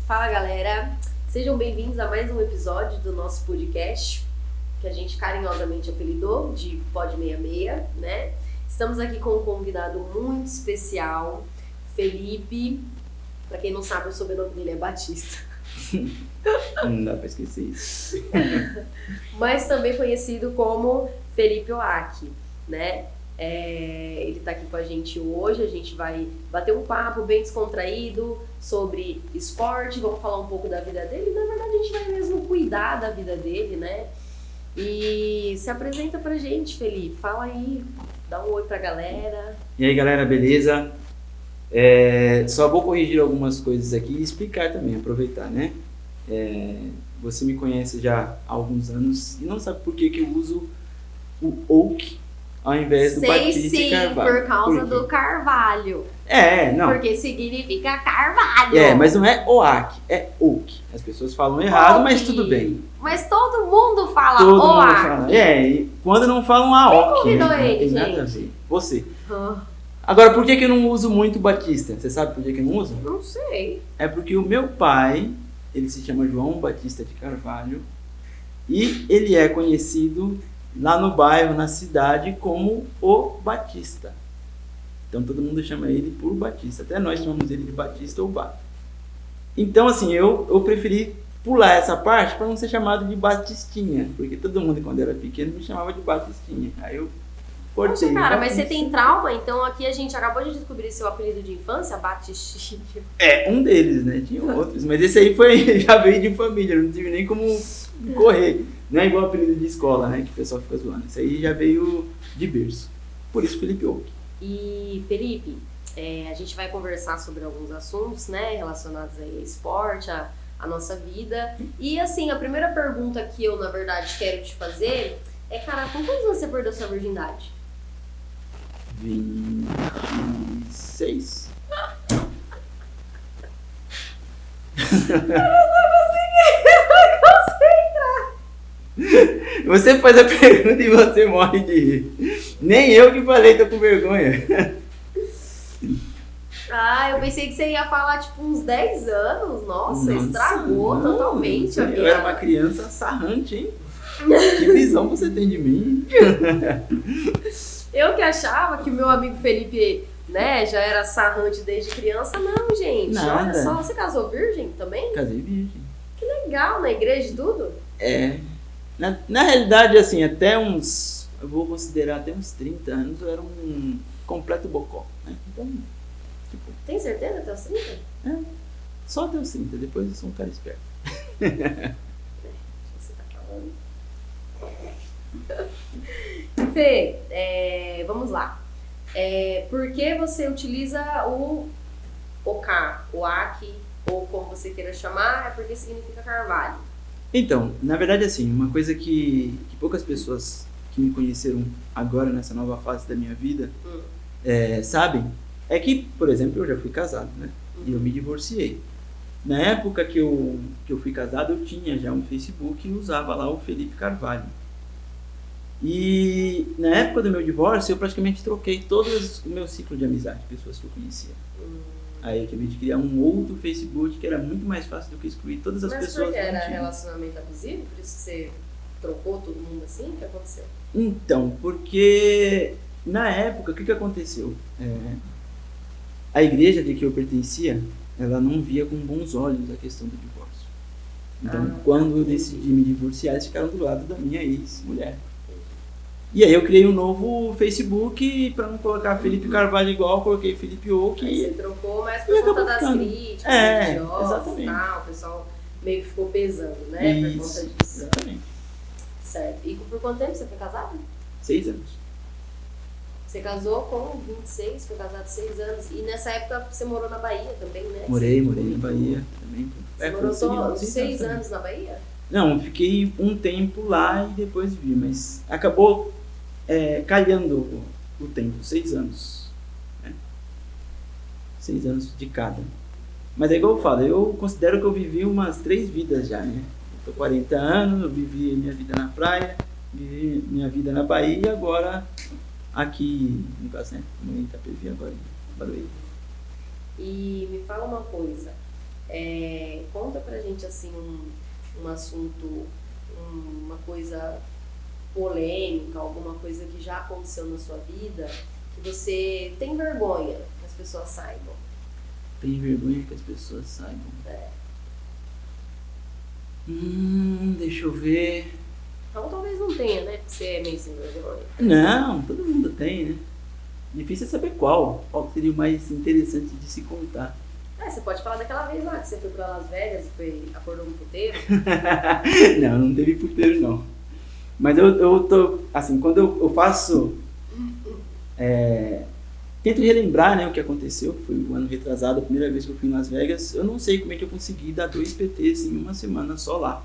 Fala galera, sejam bem-vindos a mais um episódio do nosso podcast, que a gente carinhosamente apelidou de Pod 66, né? Estamos aqui com um convidado muito especial, Felipe. Pra quem não sabe, o sobrenome dele é Batista. Não dá pra esquecer isso. Mas também conhecido como Felipe Oaki, né? Ele tá aqui com a gente hoje, a gente vai bater um papo bem descontraído sobre esporte, vamos falar um pouco da vida dele. Na verdade, a gente vai mesmo cuidar da vida dele, né? E se apresenta pra gente, Felipe. Fala aí, dá um oi pra galera. E aí, galera, beleza? Só vou corrigir algumas coisas aqui e explicar também, aproveitar, né? Você me conhece já há alguns anos e não sabe por que eu uso o Oak ao invés do Batista e Carvalho. Por causa do Carvalho. Não. Porque significa Carvalho. Mas não é Oak, é Oak. As pessoas falam errado, mas tudo bem. Mas todo mundo fala Todo mundo Oak. fala. E quando não falam a Quem Oak, convidou né? ele, Não tem nada a gente? ver. Você. Ah, Agora, por que eu não uso muito Batista? Você sabe por que eu não uso? não sei. É porque o meu pai, ele se chama João Batista de Carvalho e ele é conhecido lá no bairro, na cidade, como o Batista. Então todo mundo chama ele por Batista. Até nós chamamos ele de Batista ou Bá. Então assim, eu preferi pular essa parte para não ser chamado de Batistinha, porque todo mundo quando era pequeno me chamava de Batistinha. Aí eu cortei. Poxa, cara, mas Batista. você tem trauma? Então aqui a gente acabou de descobrir seu apelido de infância, Batistinha. Um deles, né? Tinha outros, mas esse aí já veio de família, não tive nem como correr. Não é igual apelido de escola, né? Que o pessoal fica zoando. Esse aí já veio de berço. Por isso, Felipe Oak. E Felipe, a gente vai conversar sobre alguns assuntos, né? Relacionados aí ao esporte, a nossa vida. E assim, a primeira pergunta que eu, na verdade, quero te fazer é, cara, com quantos anos você perdeu sua virgindade? 26. Você faz a pergunta e você morre de rir. Nem eu que falei, tô com vergonha. Ah, eu pensei que você ia falar tipo uns 10 anos. Nossa, estragou não, totalmente a minha... Eu era uma criança sarrante, hein? Que visão você tem de mim? Eu que achava que o meu amigo Felipe, né, já era sarrante desde criança. Não, gente. Nada. Olha só, você casou virgem também? Casei virgem. Que legal, na igreja e tudo? Na realidade, assim, até uns... Eu vou considerar até uns 30 anos, eu era um completo bocó, né? Então, tipo... Tem certeza até os 30? Só até os 30, depois eu sou um cara esperto. Você tá falando. Fê, vamos lá. Por que você utiliza o Oká, o Aki, ou como você queira chamar, é porque significa carvalho. Então, na verdade, assim, uma coisa que poucas pessoas que me conheceram agora nessa nova fase da minha vida sabem, é que, por exemplo, eu já fui casado, né? E eu me divorciei. Na época que eu fui casado, eu tinha já um Facebook e usava lá o Felipe Carvalho. E na época do meu divórcio, eu praticamente troquei todo o meu ciclo de amizade, pessoas que eu conhecia. Aí eu tive de criar um outro Facebook que era muito mais fácil do que excluir todas as pessoas. Mas porque era antigas. relacionamento abusivo? Por isso que você trocou todo mundo assim? O que aconteceu? Então, porque na época, o que aconteceu? A igreja de que eu pertencia, ela não via com bons olhos a questão do divórcio. Então, quando eu decidi me divorciar, eles ficaram do lado da minha ex-mulher. E aí eu criei um novo Facebook e para não colocar Felipe Carvalho igual, eu coloquei Felipe Oak. Aí você trocou, mas e por conta acabou das ficando. críticas, religiosas Exatamente. e tal, o pessoal meio que ficou pesando, né? Por conta Isso, disso. exatamente. Certo. E por quanto tempo você foi casado? 6 anos. Você casou com 26, foi casado 6 anos. E nessa época você morou na Bahia também, né? Morei na Bahia também. Você morou só consegui 6 também. anos na Bahia? Não, fiquei um tempo lá e depois vi, mas acabou calhando o tempo, 6 anos. Né? 6 anos de cada. Mas é igual eu falo, eu considero que eu vivi umas 3 vidas já, né? Eu tô 40 anos, eu vivi minha vida na praia, vivi minha vida na Bahia e agora aqui, no caso, né? Em Itapevi, agora em Barueri. E me fala uma coisa, Conta pra gente assim um assunto, uma coisa polêmica, alguma coisa que já aconteceu na sua vida que você tem vergonha que as pessoas saibam. Tem vergonha que as pessoas saibam? Deixa eu ver. Então talvez não tenha, né? Porque você é meio sem vergonha. Não, todo mundo tem, né? Difícil é saber qual seria o mais interessante de se contar. Você pode falar daquela vez lá que você foi pra Las Vegas e acordou no puteiro. Não teve puteiro não. Mas eu tô, assim, quando eu faço, tento relembrar, né, o que aconteceu, foi o ano retrasado, a primeira vez que eu fui em Las Vegas, eu não sei como é que eu consegui dar 2 PTs em uma semana só lá.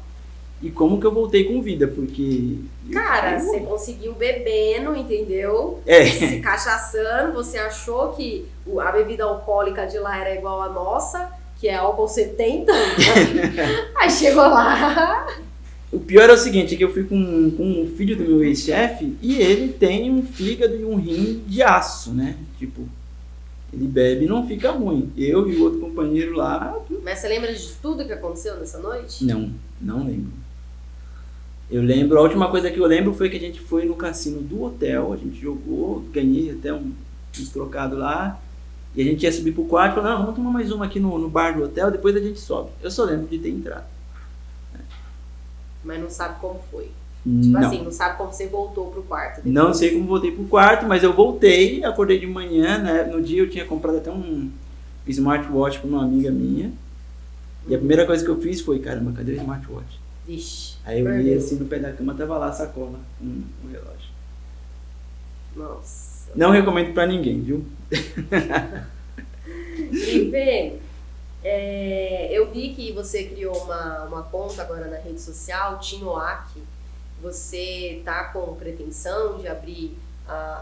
E como que eu voltei com vida, porque... Cara, você conseguiu bebendo, entendeu? Se cachaçando, você achou que a bebida alcoólica de lá era igual a nossa, que é álcool 70, aí chegou lá... O pior é o seguinte, é que eu fui com o filho do meu ex-chefe e ele tem um fígado e um rim de aço, né? Tipo, ele bebe e não fica ruim. Eu e o outro companheiro lá... Mas você lembra de tudo que aconteceu nessa noite? Não lembro. Eu lembro, a última coisa que eu lembro foi que a gente foi no cassino do hotel, a gente jogou, ganhei até uns trocados lá, e a gente ia subir pro quarto e falou, não, vamos tomar mais uma aqui no bar do hotel, depois a gente sobe. Eu só lembro de ter entrado. Mas não sabe como foi. Tipo assim, não sabe como você voltou pro quarto. Depois. Não sei como voltei pro quarto, mas eu voltei, acordei de manhã, né? No dia eu tinha comprado até um smartwatch pra uma amiga minha. E a primeira coisa que eu fiz foi, caramba, cadê o smartwatch? Vixe. Aí eu olhei assim no pé da cama, tava lá a sacola, um relógio. Nossa. Não recomendo pra ninguém, viu? E Vê, eu vi que você criou uma conta agora na rede social, Tinoac. Você tá com pretensão de abrir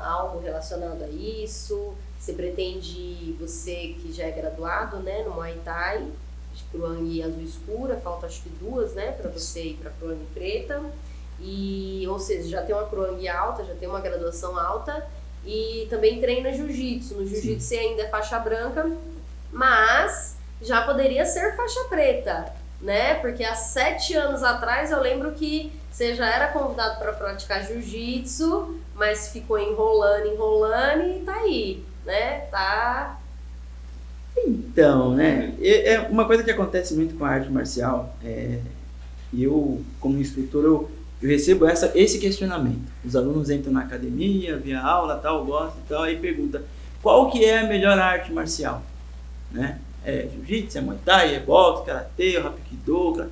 algo relacionado a isso? Você pretende, você que já é graduado, né, no Muay Thai, de Kruang azul escura, falta acho que 2, né, para você ir para Kruang preta. Ou seja, já tem uma Kruang alta, já tem uma graduação alta e também treina jiu-jitsu. No jiu-jitsu você ainda é faixa branca, mas já poderia ser faixa preta, né? Porque há 7 anos atrás eu lembro que você já era convidado para praticar jiu-jitsu, mas ficou enrolando e tá aí, né? Então, né? É uma coisa que acontece muito com a arte marcial. Eu, como instrutor, eu recebo esse questionamento. Os alunos entram na academia, vê a aula, tal, gostam e tal, aí pergunta qual que é a melhor arte marcial, né? É jiu-jitsu, é muay thai, é boxe, karatê, hapkido.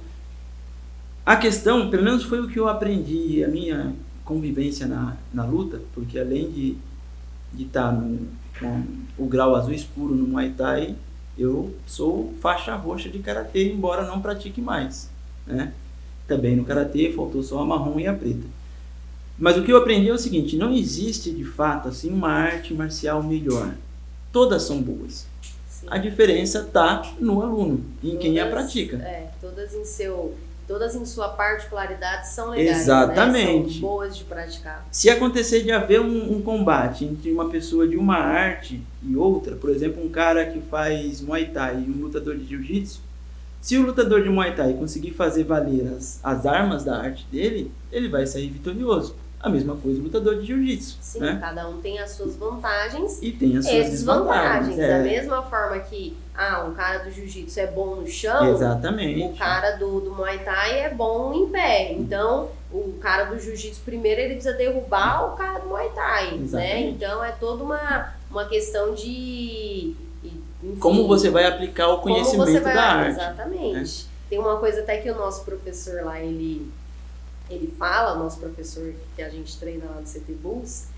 A questão, pelo menos foi o que eu aprendi, a minha convivência na luta, porque além de estar com o grau azul escuro no muay thai, eu sou faixa roxa de karatê, embora não pratique mais, né? Também no karatê faltou só a marrom e a preta. Mas o que eu aprendi é o seguinte, não existe de fato assim uma arte marcial melhor. Todas são boas. Sim. A diferença está no aluno, em quem a pratica. Todas em sua particularidade são legais. Exatamente. Né? São boas de praticar. Se acontecer de haver um combate entre uma pessoa de uma arte e outra, por exemplo, um cara que faz Muay Thai e um lutador de Jiu-Jitsu, se o lutador de Muay Thai conseguir fazer valer as armas da arte dele, ele vai sair vitorioso. A mesma coisa o lutador de Jiu-Jitsu. Sim, né? Cada um tem as suas vantagens e tem as suas desvantagens. Da mesma forma que um cara do Jiu-Jitsu é bom no chão, exatamente, o cara do Muay Thai é bom em pé. Então, o cara do Jiu-Jitsu primeiro ele precisa derrubar o cara do Muay Thai. Né? Então, é toda uma questão de... Enfim, como você vai aplicar o conhecimento da arte. Exatamente. Tem uma coisa até que o nosso professor lá, ele fala, o nosso professor que a gente treina lá no CT Bulls,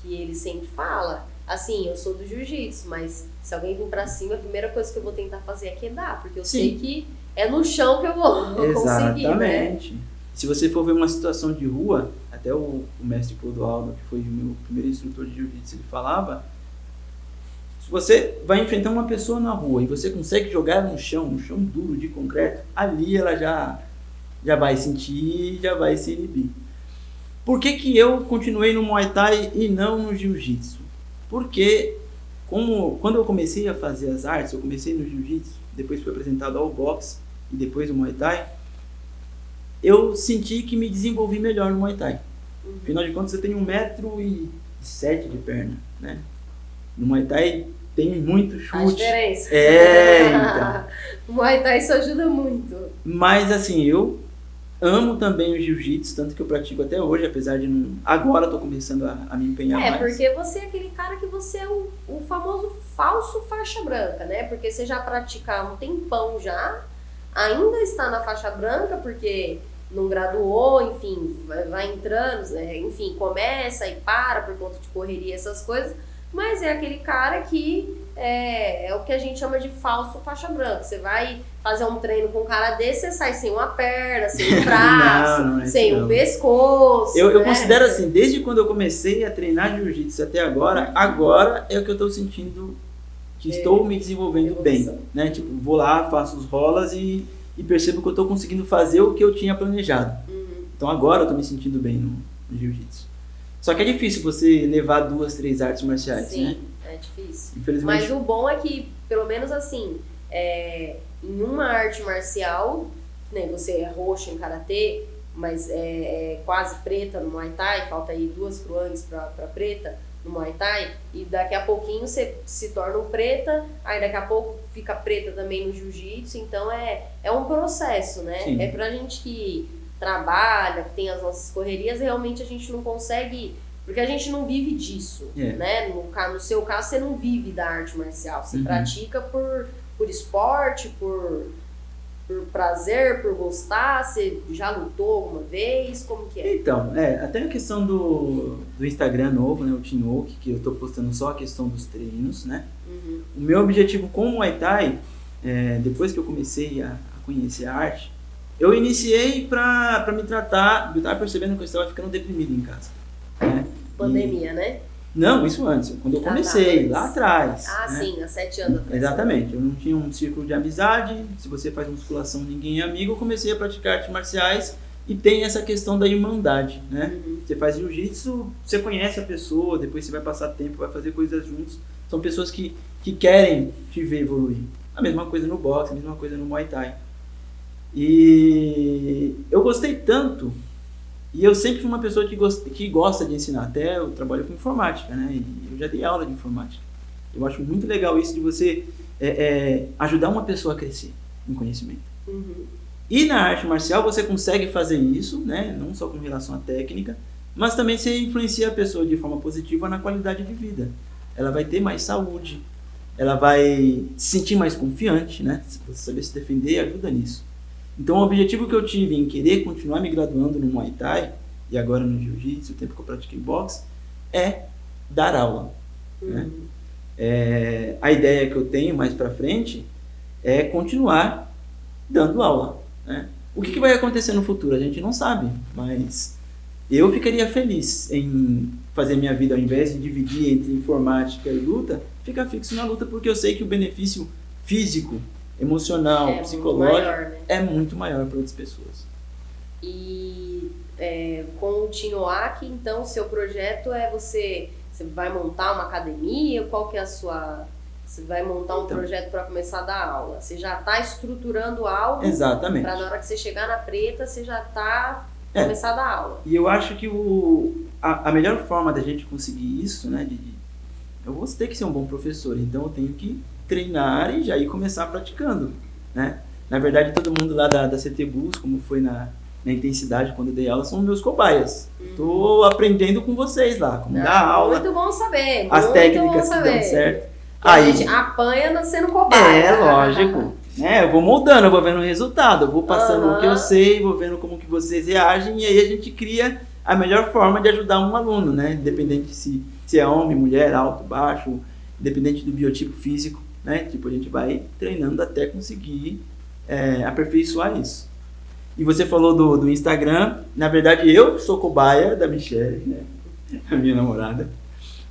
que ele sempre fala, assim, eu sou do jiu-jitsu, mas se alguém vir pra cima, a primeira coisa que eu vou tentar fazer é quedar, porque eu sei que é no chão que eu vou conseguir, exatamente. Né? Se você for ver uma situação de rua, até o mestre Clodoaldo, que foi o meu primeiro instrutor de jiu-jitsu, ele falava, se você vai enfrentar uma pessoa na rua e você consegue jogar ela no chão duro de concreto, ali ela já vai sentir, já vai se inibir. Por que eu continuei no Muay Thai e não no Jiu-Jitsu? Porque quando eu comecei a fazer as artes, eu comecei no Jiu-Jitsu, depois fui apresentado ao boxe e depois ao Muay Thai, eu senti que me desenvolvi melhor no Muay Thai. Afinal de contas, eu tenho 1,07 m de perna, né? No Muay Thai tem muito chute. A diferença. Então. O Muay Thai isso ajuda muito. Mas assim, eu amo também o jiu-jitsu, tanto que eu pratico até hoje, apesar de não... Agora eu tô começando a me empenhar mais. Porque você é aquele cara que você é o famoso falso faixa branca, né? Porque você já pratica há um tempão já, ainda está na faixa branca, porque não graduou, enfim, vai entrando, né? Enfim, começa e para por conta de correria, essas coisas. Mas é aquele cara que é o que a gente chama de falso faixa branca. Você vai fazer um treino com um cara desse, você sai sem uma perna, sem um braço, não, sem um pescoço. Eu considero assim, desde quando eu comecei a treinar jiu-jitsu até agora é o que eu tô sentindo que estou me desenvolvendo bem, né? Tipo, vou lá, faço os rolas e percebo que eu tô conseguindo fazer o que eu tinha planejado. Então agora eu tô me sentindo bem no jiu-jitsu. Só que é difícil você levar 2, 3 artes marciais, Sim, né? é difícil. Infelizmente. Mas o bom é que, pelo menos assim, em uma arte marcial, né, você é roxo em karatê, mas é quase preta no Muay Thai, falta aí 2 cruangues pra preta no Muay Thai, e daqui a pouquinho você se torna um preta, aí daqui a pouco fica preta também no jiu-jitsu, então é um processo, né? Sim. É pra gente que trabalha, que tem as nossas correrias, realmente a gente não consegue, porque a gente não vive disso, né? No seu caso, você não vive da arte marcial, você pratica por esporte, por prazer, por gostar. Você já lutou alguma vez? Como que é? Então, até a questão do Instagram novo, né, o Team Oak, que eu tô postando só a questão dos treinos, né? O meu objetivo com o Muay Thai, depois que eu comecei a conhecer a arte, eu iniciei pra me tratar, eu tava percebendo que eu estava ficando deprimido em casa. Né? Pandemia, né? Não, isso antes, quando eu comecei, lá atrás. Ah, né? sim, há 7 anos atrás. Exatamente, eu não tinha um círculo de amizade, se você faz musculação ninguém é amigo, eu comecei a praticar artes marciais e tem essa questão da irmandade, né? Você faz jiu-jitsu, você conhece a pessoa, depois você vai passar tempo, vai fazer coisas juntos, são pessoas que querem te ver evoluir. A mesma coisa no boxe, a mesma coisa no Muay Thai. E eu gostei tanto, e eu sempre fui uma pessoa que gosta de ensinar, até eu trabalho com informática, né? E eu já dei aula de informática. Eu acho muito legal isso de você ajudar uma pessoa a crescer em conhecimento. E na arte marcial você consegue fazer isso, né? Não só com relação à técnica, mas também você influencia a pessoa de forma positiva na qualidade de vida. Ela vai ter mais saúde, ela vai se sentir mais confiante, né? Você saber se defender ajuda nisso. Então o objetivo que eu tive em querer continuar me graduando no Muay Thai e agora no Jiu-Jitsu, o tempo que eu pratiquei boxe, é dar aula. Né? A ideia que eu tenho mais pra frente é continuar dando aula. Né? O que vai acontecer no futuro? A gente não sabe, mas eu ficaria feliz em fazer minha vida, ao invés de dividir entre informática e luta, ficar fixo na luta, porque eu sei que o benefício físico, emocional, psicológico maior, né? É muito maior para outras pessoas. E com o Team Oak, então, seu projeto é você vai montar uma academia? Qual que é a sua... Você vai montar um projeto para começar a dar aula? Você já está estruturando algo? Exatamente. Para na hora que você chegar na preta, você já está começar a dar aula. E eu acho que a melhor forma da gente conseguir isso, né? Eu vou ter que ser um bom professor, então eu tenho que treinar e já ir começar praticando, né? Na verdade, todo mundo lá da CT Bus, como foi na intensidade quando eu dei aula, são meus cobaias. Tô aprendendo com vocês lá, como dar aula. Muito bom saber. As técnicas que dão certo. A gente apanha sendo cobaia. Lógico. Eu vou moldando, eu vou vendo o resultado, eu vou passando o que eu sei, vou vendo como que vocês reagem, e aí a gente cria a melhor forma de ajudar um aluno, né? Independente se é homem, mulher, alto, baixo, independente do biotipo físico, né? Tipo, a gente vai treinando até conseguir aperfeiçoar isso. E você falou do Instagram, na verdade eu sou cobaia da Michelle, né? A minha namorada,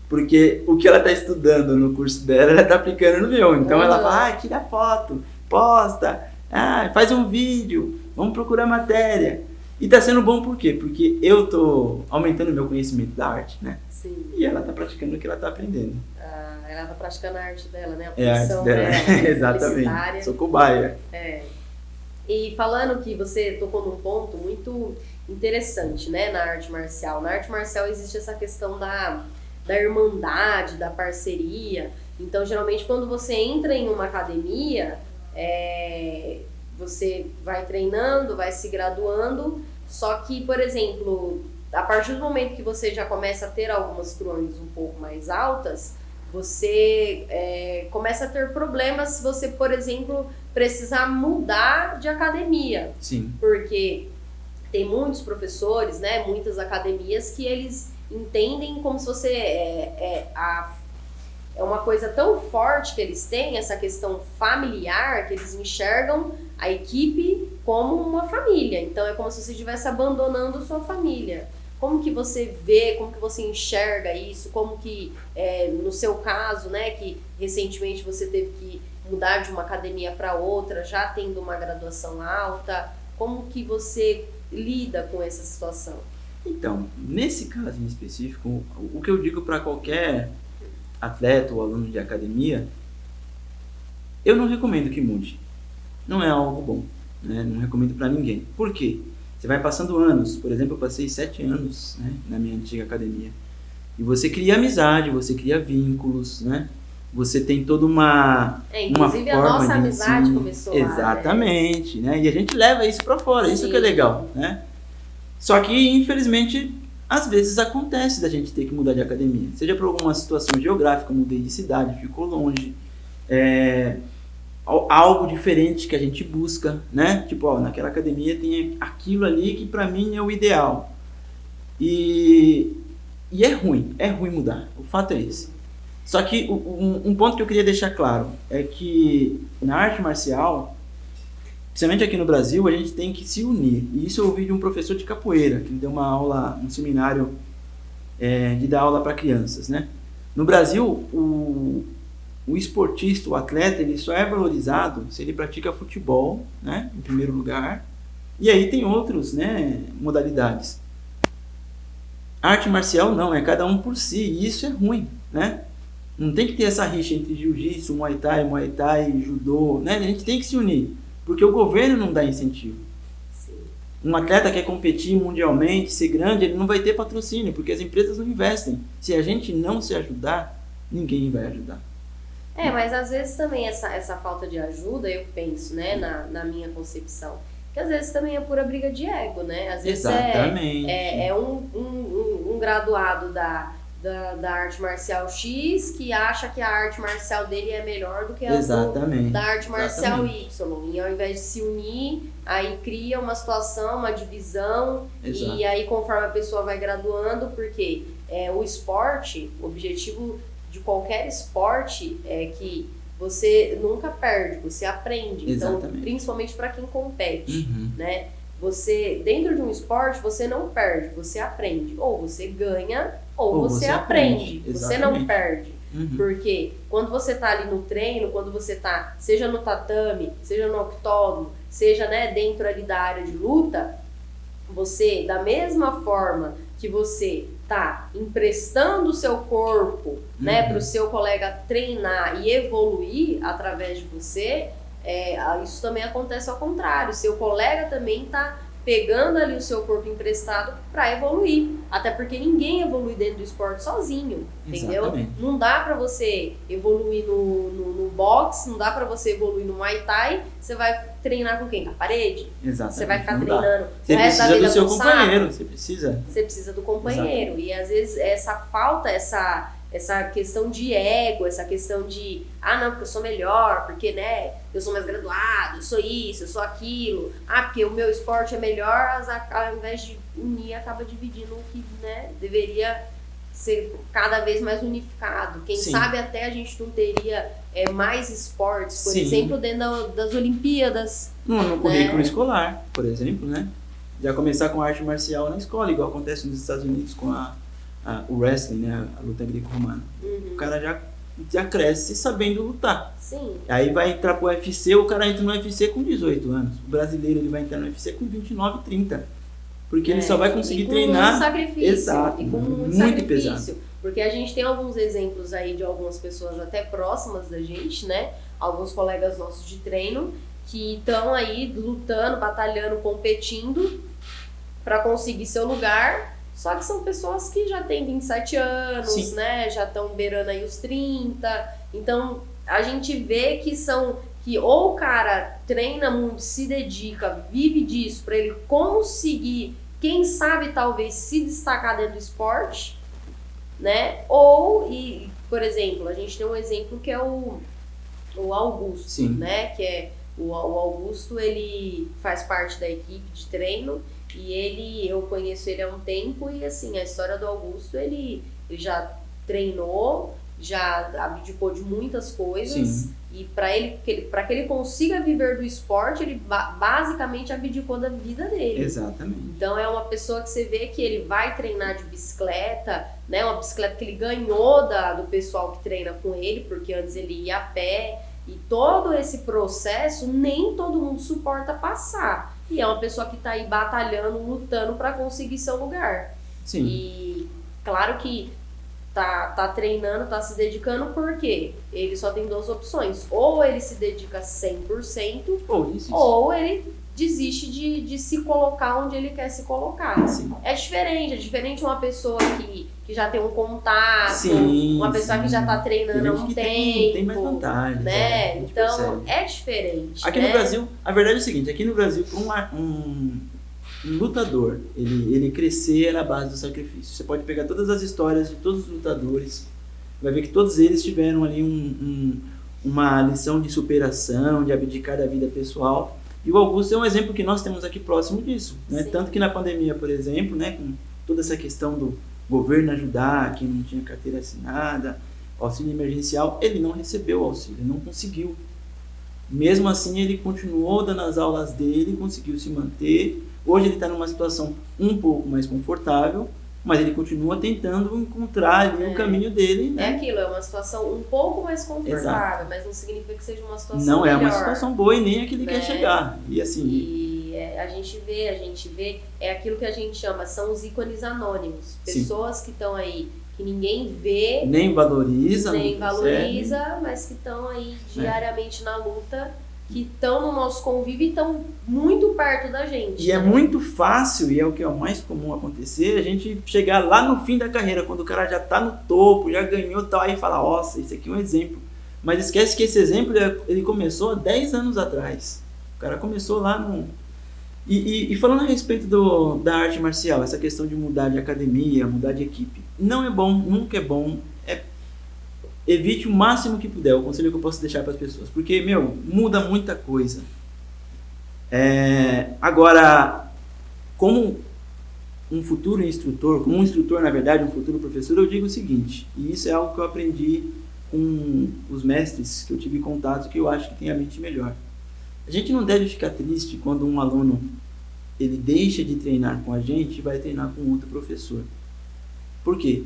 porque o que ela está estudando no curso dela, ela está aplicando no meu, então ela fala, tira foto, posta, faz um vídeo, vamos procurar matéria. E tá sendo bom por quê? Porque eu tô aumentando o meu conhecimento da arte, né? Sim. E ela tá praticando o que ela tá aprendendo. Ela tá praticando a arte dela, né? A É a arte profissão dela, dela, exatamente. Sou cobaia. E falando que você tocou num ponto muito interessante, né, na arte marcial. Na arte marcial existe essa questão da irmandade, da parceria. Então, geralmente, quando você entra em uma academia, você vai treinando, vai se graduando, só que, por exemplo, a partir do momento que você já começa a ter algumas crones um pouco mais altas, você começa a ter problemas se você, por exemplo, precisar mudar de academia. Sim. Porque tem muitos professores, né, muitas academias que eles entendem como se você é uma coisa tão forte que eles têm, essa questão familiar, que eles enxergam a equipe como uma família. Então é como se você estivesse abandonando sua família. Como que você vê, como que você enxerga isso, como que, no seu caso, né, que recentemente você teve que mudar de uma academia para outra, já tendo uma graduação alta, como que você lida com essa situação? Então, nesse caso em específico, o que eu digo para qualquer atleta ou aluno de academia, eu não recomendo que mude. Não é algo bom, né? Não recomendo para ninguém. Por quê? Você vai passando anos, por exemplo, eu passei 7 anos, né, na minha antiga academia. E você cria amizade, você cria vínculos, né? Você tem toda uma inclusive uma forma a nossa amizade si. começou Exatamente, né? E a gente leva isso para fora, Sim. Isso que é legal, né? Só que, infelizmente, às vezes acontece da gente ter que mudar de academia. Seja por alguma situação geográfica, mudei de cidade, ficou longe. Algo diferente que a gente busca, né? Tipo, naquela academia tem aquilo ali que pra mim é o ideal. E é ruim mudar. O fato é esse. Só que um ponto que eu queria deixar claro é que na arte marcial, principalmente aqui no Brasil, a gente tem que se unir. E isso eu ouvi de um professor de capoeira, que deu uma aula, um seminário de dar aula para crianças, né? No Brasil, o esportista, o atleta, ele só é valorizado se ele pratica futebol, né, em primeiro lugar, e aí tem outros, né, modalidades. A arte marcial não, é cada um por si, e isso é ruim, né? Não tem que ter essa rixa entre jiu-jitsu, muay thai, judô, né? A gente tem que se unir, porque o governo não dá incentivo. Sim. Um atleta quer competir mundialmente, ser grande, ele não vai ter patrocínio, porque as empresas não investem. Se a gente não se ajudar, ninguém vai ajudar. Mas às vezes também essa falta de ajuda, eu penso, né, na minha concepção, que às vezes também é pura briga de ego, né? Às vezes Exatamente. é um graduado da arte marcial X que acha que a arte marcial dele é melhor do que a da arte marcial Y. E ao invés de se unir, aí cria uma situação, uma divisão. Exato. E aí conforme a pessoa vai graduando, porque o esporte, o objetivo de qualquer esporte é que você nunca perde, você aprende. Exatamente. Então, principalmente para quem compete, uhum. né? Você, dentro de um esporte, você não perde, você aprende. Ou você ganha, ou você aprende. Você não perde. Uhum. Porque quando você tá ali no treino, quando você tá, seja no tatame, seja no octógono, seja, né, dentro ali da área de luta, você, da mesma forma que você tá emprestando o seu corpo, né, para o seu colega treinar e evoluir através de você, isso também acontece ao contrário. Seu colega também tá pegando ali o seu corpo emprestado para evoluir. Até porque ninguém evolui dentro do esporte sozinho, entendeu? Exatamente. Não dá para você evoluir no boxe, não dá para você evoluir no Muay Thai. Você vai treinar com quem? Com a parede? Exatamente. Você vai ficar não treinando você o resto da precisa vida do seu com companheiro, saco. você precisa. Você precisa do companheiro. Exatamente. E às vezes essa falta, essa questão de ego, essa questão de não, porque eu sou melhor, porque, né, eu sou mais graduado, eu sou isso, eu sou aquilo, porque o meu esporte é melhor, ao invés de unir, acaba dividindo o que, né, deveria ser cada vez mais unificado. Quem Sim. sabe até a gente não teria mais esportes, por Sim. exemplo, dentro das Olimpíadas. No currículo escolar, por exemplo, né? Já começar com arte marcial na escola, igual acontece nos Estados Unidos com o wrestling, né? A luta greco-romana. Uhum. O cara já cresce sabendo lutar. Sim. Aí vai entrar pro UFC, o cara entra no UFC com 18 anos. O brasileiro ele vai entrar no UFC com 29, 30. Porque ele só vai conseguir treinar... Com muito sacrifício. Exato, E com muito sacrifício. Pesado. Porque a gente tem alguns exemplos aí de algumas pessoas até próximas da gente, né? Alguns colegas nossos de treino que estão aí lutando, batalhando, competindo para conseguir seu lugar. Só que são pessoas que já têm 27 anos, Sim. né? Já estão beirando aí os 30. Então, a gente vê que ou o cara treina muito, se dedica, vive disso para ele conseguir, quem sabe, talvez se destacar dentro do esporte, né? Ou, por exemplo, a gente tem um exemplo que é o Augusto, Sim. né? Que é o Augusto, ele faz parte da equipe de treino e eu conheço ele há um tempo e assim, a história do Augusto, ele já treinou, já abdicou de muitas coisas. Sim. E para que ele consiga viver do esporte, ele basicamente abdicou da vida dele. Exatamente. Então é uma pessoa que você vê que ele vai treinar de bicicleta, né? Uma bicicleta que ele ganhou do pessoal que treina com ele, porque antes ele ia a pé. E todo esse processo nem todo mundo suporta passar. E é uma pessoa que está aí batalhando, lutando para conseguir seu lugar. Sim. E claro que tá treinando, tá se dedicando, porque ele só tem duas opções. Ou ele se dedica 100%, ou ele desiste de se colocar onde ele quer se colocar. Sim. É diferente uma pessoa que já tem um contato, Sim, uma pessoa que já tá treinando há um tempo. Tem mais vantagem. Né? Então, é diferente. Aqui no Brasil, a verdade é o seguinte, aqui no Brasil, para um lutador, ele crescer é na base do sacrifício. Você pode pegar todas as histórias de todos os lutadores, vai ver que todos eles tiveram ali uma lição de superação, de abdicar da vida pessoal. E o Augusto é um exemplo que nós temos aqui próximo disso, né? Tanto que na pandemia, por exemplo, né, com toda essa questão do governo ajudar quem não tinha carteira assinada, auxílio emergencial, ele não recebeu o auxílio, ele não conseguiu. Mesmo assim, ele continuou dando as aulas dele, conseguiu se manter. Hoje ele está numa situação um pouco mais confortável, mas ele continua tentando encontrar ali o caminho dele. Né? É aquilo, é uma situação um pouco mais confortável, Exato. Mas não significa que seja uma situação Não melhor, é uma situação boa e nem é que ele quer chegar. E assim... a gente vê, é aquilo que a gente chama, são os ícones anônimos. Pessoas Sim. que estão aí, que ninguém vê... Nem valoriza, mas que estão aí diariamente na luta, que estão no nosso convívio e estão muito perto da gente. E é muito fácil, e é o que é o mais comum acontecer, a gente chegar lá no fim da carreira, quando o cara já está no topo, já ganhou tal, aí fala, nossa, isso aqui é um exemplo. Mas esquece que esse exemplo, ele começou há 10 anos atrás. O cara começou lá no... E falando a respeito da arte marcial, essa questão de mudar de academia, mudar de equipe, não é bom, nunca é bom. Evite o máximo que puder, o conselho que eu posso deixar para as pessoas, porque, muda muita coisa. Agora, como um futuro instrutor, como um instrutor, na verdade, um futuro professor, eu digo o seguinte, e isso é algo que eu aprendi com os mestres que eu tive contato, que eu acho que tem a mente melhor. A gente não deve ficar triste quando um aluno ele deixa de treinar com a gente e vai treinar com outro professor. Por quê?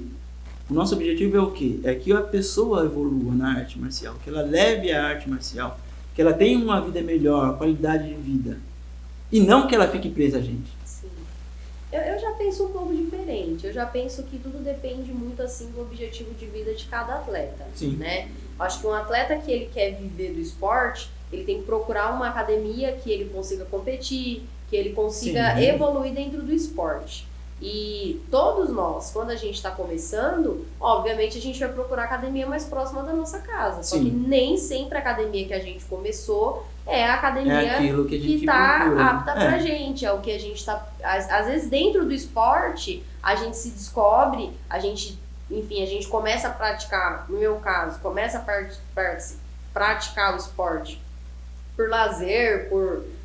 O nosso objetivo é o quê? É que a pessoa evolua na arte marcial, que ela leve a arte marcial, que ela tenha uma vida melhor, qualidade de vida. E não que ela fique presa a gente. Sim. Eu já penso um pouco diferente. Eu já penso que tudo depende muito assim do objetivo de vida de cada atleta. Sim. Né? Acho que um atleta que ele quer viver do esporte, ele tem que procurar uma academia que ele consiga competir, que ele consiga evoluir dentro do esporte. E todos nós, quando a gente está começando, obviamente a gente vai procurar a academia mais próxima da nossa casa. Só que nem sempre a academia que a gente começou é a academia que está apta pra gente. É o que a gente está... Às vezes dentro do esporte, a gente se descobre, a gente começa a praticar, no meu caso, começa a praticar o esporte por lazer,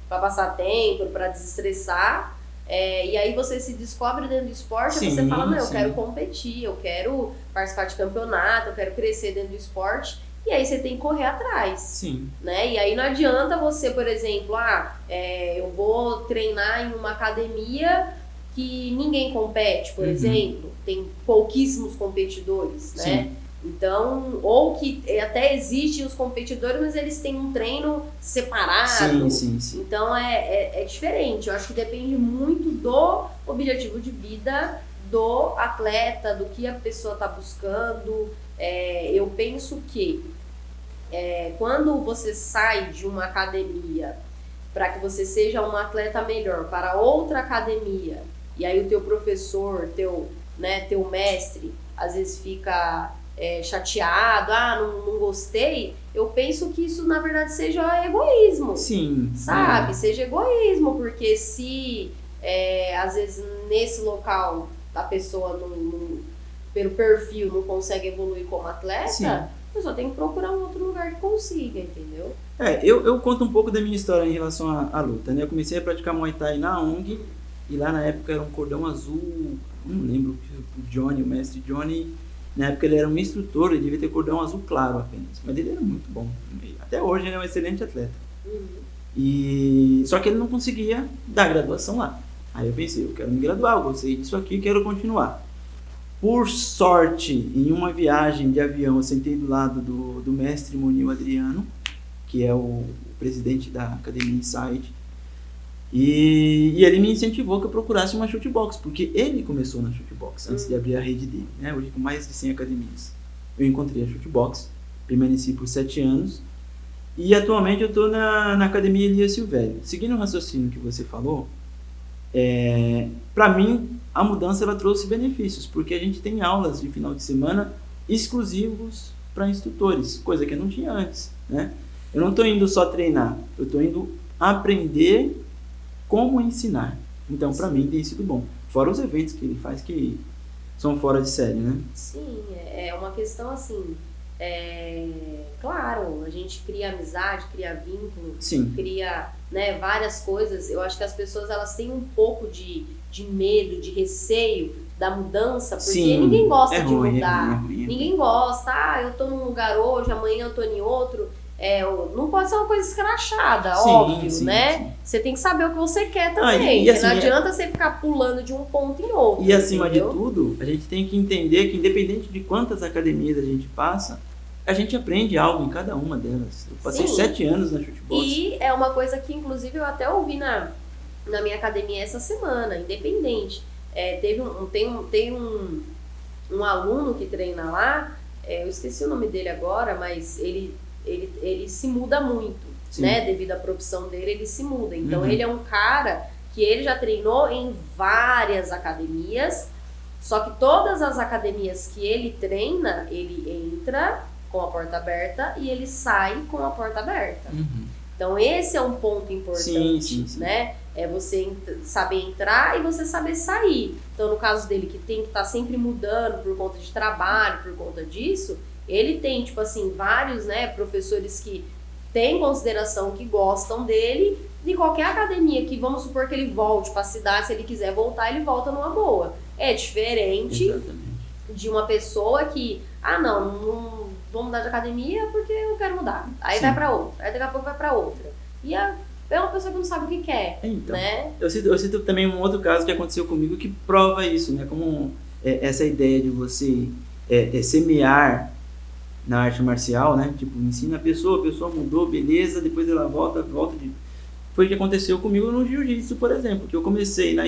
para passar tempo, para desestressar. E aí você se descobre dentro do esporte e você fala, não, eu quero competir, eu quero participar de campeonato, eu quero crescer dentro do esporte. E aí você tem que correr atrás. Sim. Né? E aí não adianta você, por exemplo, eu vou treinar em uma academia que ninguém compete, por exemplo. Tem pouquíssimos competidores, né? Então, ou que até existem os competidores, mas eles têm um treino separado. Sim. Então é diferente. Eu acho que depende muito do objetivo de vida do atleta, do que a pessoa está buscando. Eu penso que quando você sai de uma academia para que você seja um atleta melhor para outra academia, e aí o teu professor, teu mestre, às vezes fica chateado, não gostei, eu penso que isso na verdade seja egoísmo. Sim. Sabe? Seja egoísmo, porque se às vezes nesse local a pessoa pelo perfil não consegue evoluir como atleta, Sim. a pessoa tem que procurar um outro lugar que consiga, entendeu? Eu conto um pouco da minha história em relação à luta, né? Eu comecei a praticar Muay Thai na ONG, e lá na época era um cordão azul, não lembro, o mestre Johnny, na época ele era um instrutor, ele devia ter cordão azul claro apenas, mas ele era muito bom. Até hoje ele é um excelente atleta. Só que ele não conseguia dar graduação lá. Aí eu pensei, eu quero me graduar, eu gostei disso aqui, quero continuar. Por sorte, em uma viagem de avião, eu sentei do lado do mestre Munil Adriano, que é o presidente da Academia Insight, e ele me incentivou que eu procurasse uma shootbox, porque ele começou na shootbox antes de abrir a rede dele, né? Hoje com mais de 100 academias. Eu encontrei a shootbox, permaneci por 7 anos, e atualmente eu estou na Academia Elias Silvério. Seguindo o raciocínio que você falou, para mim a mudança ela trouxe benefícios, porque a gente tem aulas de final de semana exclusivos para instrutores, coisa que eu não tinha antes, né? Eu não estou indo só treinar, eu estou indo aprender como ensinar. Então, para mim, tem sido bom. Fora os eventos que ele faz que são fora de série, né? Sim, é uma questão assim... Claro, a gente cria amizade, cria vínculo, Sim. Cria várias coisas. Eu acho que as pessoas elas têm um pouco de medo, de receio da mudança, porque Sim, ninguém gosta de ruim, mudar. é ruim. Ninguém gosta, eu tô num lugar hoje, amanhã eu tô em outro. Não pode ser uma coisa escrachada, óbvio, né? Sim. Você tem que saber o que você quer também. E assim, não adianta você ficar pulando de um ponto em outro. E acima entendeu? de tudo, a gente tem que entender que independente de quantas academias a gente passa, a gente aprende algo em cada uma delas. Eu passei 7 anos na shootbox. E é uma coisa que, inclusive, eu até ouvi na minha academia essa semana, independente. Tem um aluno que treina lá, eu esqueci o nome dele agora, mas ele se muda muito, né? Devido à profissão dele, ele se muda. Então, ele é um cara que ele já treinou em várias academias, só que todas as academias que ele treina, ele entra com a porta aberta e ele sai com a porta aberta. Então, esse é um ponto importante, sim. né? É você saber entrar e você saber sair. Então, no caso dele, que tem que estar sempre mudando por conta de trabalho, por conta disso, ele tem, tipo assim, vários, né, professores que têm consideração, que gostam dele, e qualquer academia que, vamos supor que ele volte para a cidade, se ele quiser voltar, ele volta numa boa. É diferente de uma pessoa que, não vou mudar de academia porque eu quero mudar. Aí vai para outra, aí daqui a pouco vai para outra. E é uma pessoa que não sabe o que quer, então, né? Eu cito também um outro caso que aconteceu comigo que prova isso, né? Como essa ideia de você semear na arte marcial, né? Tipo, ensina a pessoa mudou, beleza, depois ela volta de... Foi o que aconteceu comigo no jiu-jitsu, por exemplo, que eu comecei na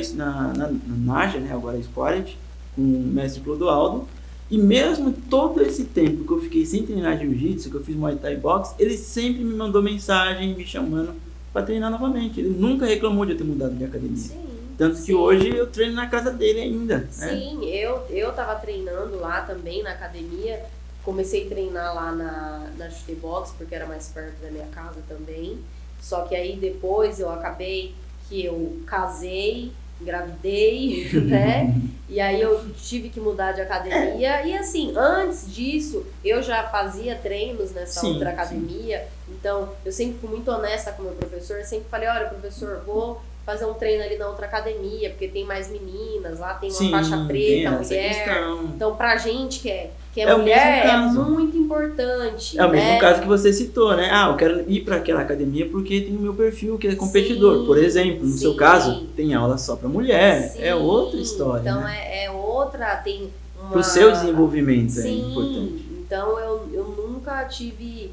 Naja, né? Agora Squared, com o mestre Clodoaldo, e mesmo todo esse tempo que eu fiquei sem treinar jiu-jitsu, que eu fiz Muay Thai Box, ele sempre me mandou mensagem, me chamando para treinar novamente. Ele nunca reclamou de eu ter mudado de academia. Sim. Tanto que hoje eu treino na casa dele ainda. Sim, né? Eu tava treinando lá também na academia. Comecei a treinar lá na Chute Box, porque era mais perto da minha casa também. Só que aí depois eu acabei que eu casei, engravidei, né? E aí eu tive que mudar de academia. E assim, antes disso, eu já fazia treinos nessa outra academia. Então, eu sempre fui muito honesta com o meu professor. Eu sempre falei, olha, professor, vou fazer um treino ali na outra academia, porque tem mais meninas, lá tem uma faixa preta, mulher. Então, pra gente que é mulher, é muito importante. É o mesmo caso que você citou, né? Eu quero ir para aquela academia porque tem o meu perfil que é competidor. Por exemplo, no seu caso, tem aula só para mulher. É outra história. Então, né? é outra, tem uma... Pro seu desenvolvimento é importante. Então eu nunca tive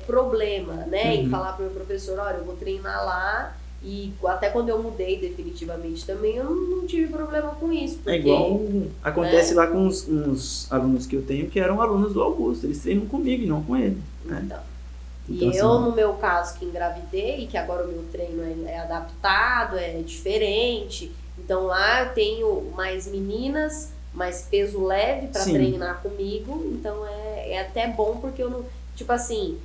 problema, né, em falar pro meu professor, olha, eu vou treinar lá. E até quando eu mudei definitivamente também, eu não tive problema com isso. Porque, igual acontece lá com uns alunos que eu tenho que eram alunos do Augusto. Eles treinam comigo e não com ele. Né? Então, Então, e eu, no meu caso, que engravidei, que agora o meu treino é adaptado, é diferente. Então lá eu tenho mais meninas, mais peso leve para treinar comigo. Então é até bom porque eu não... Tipo assim,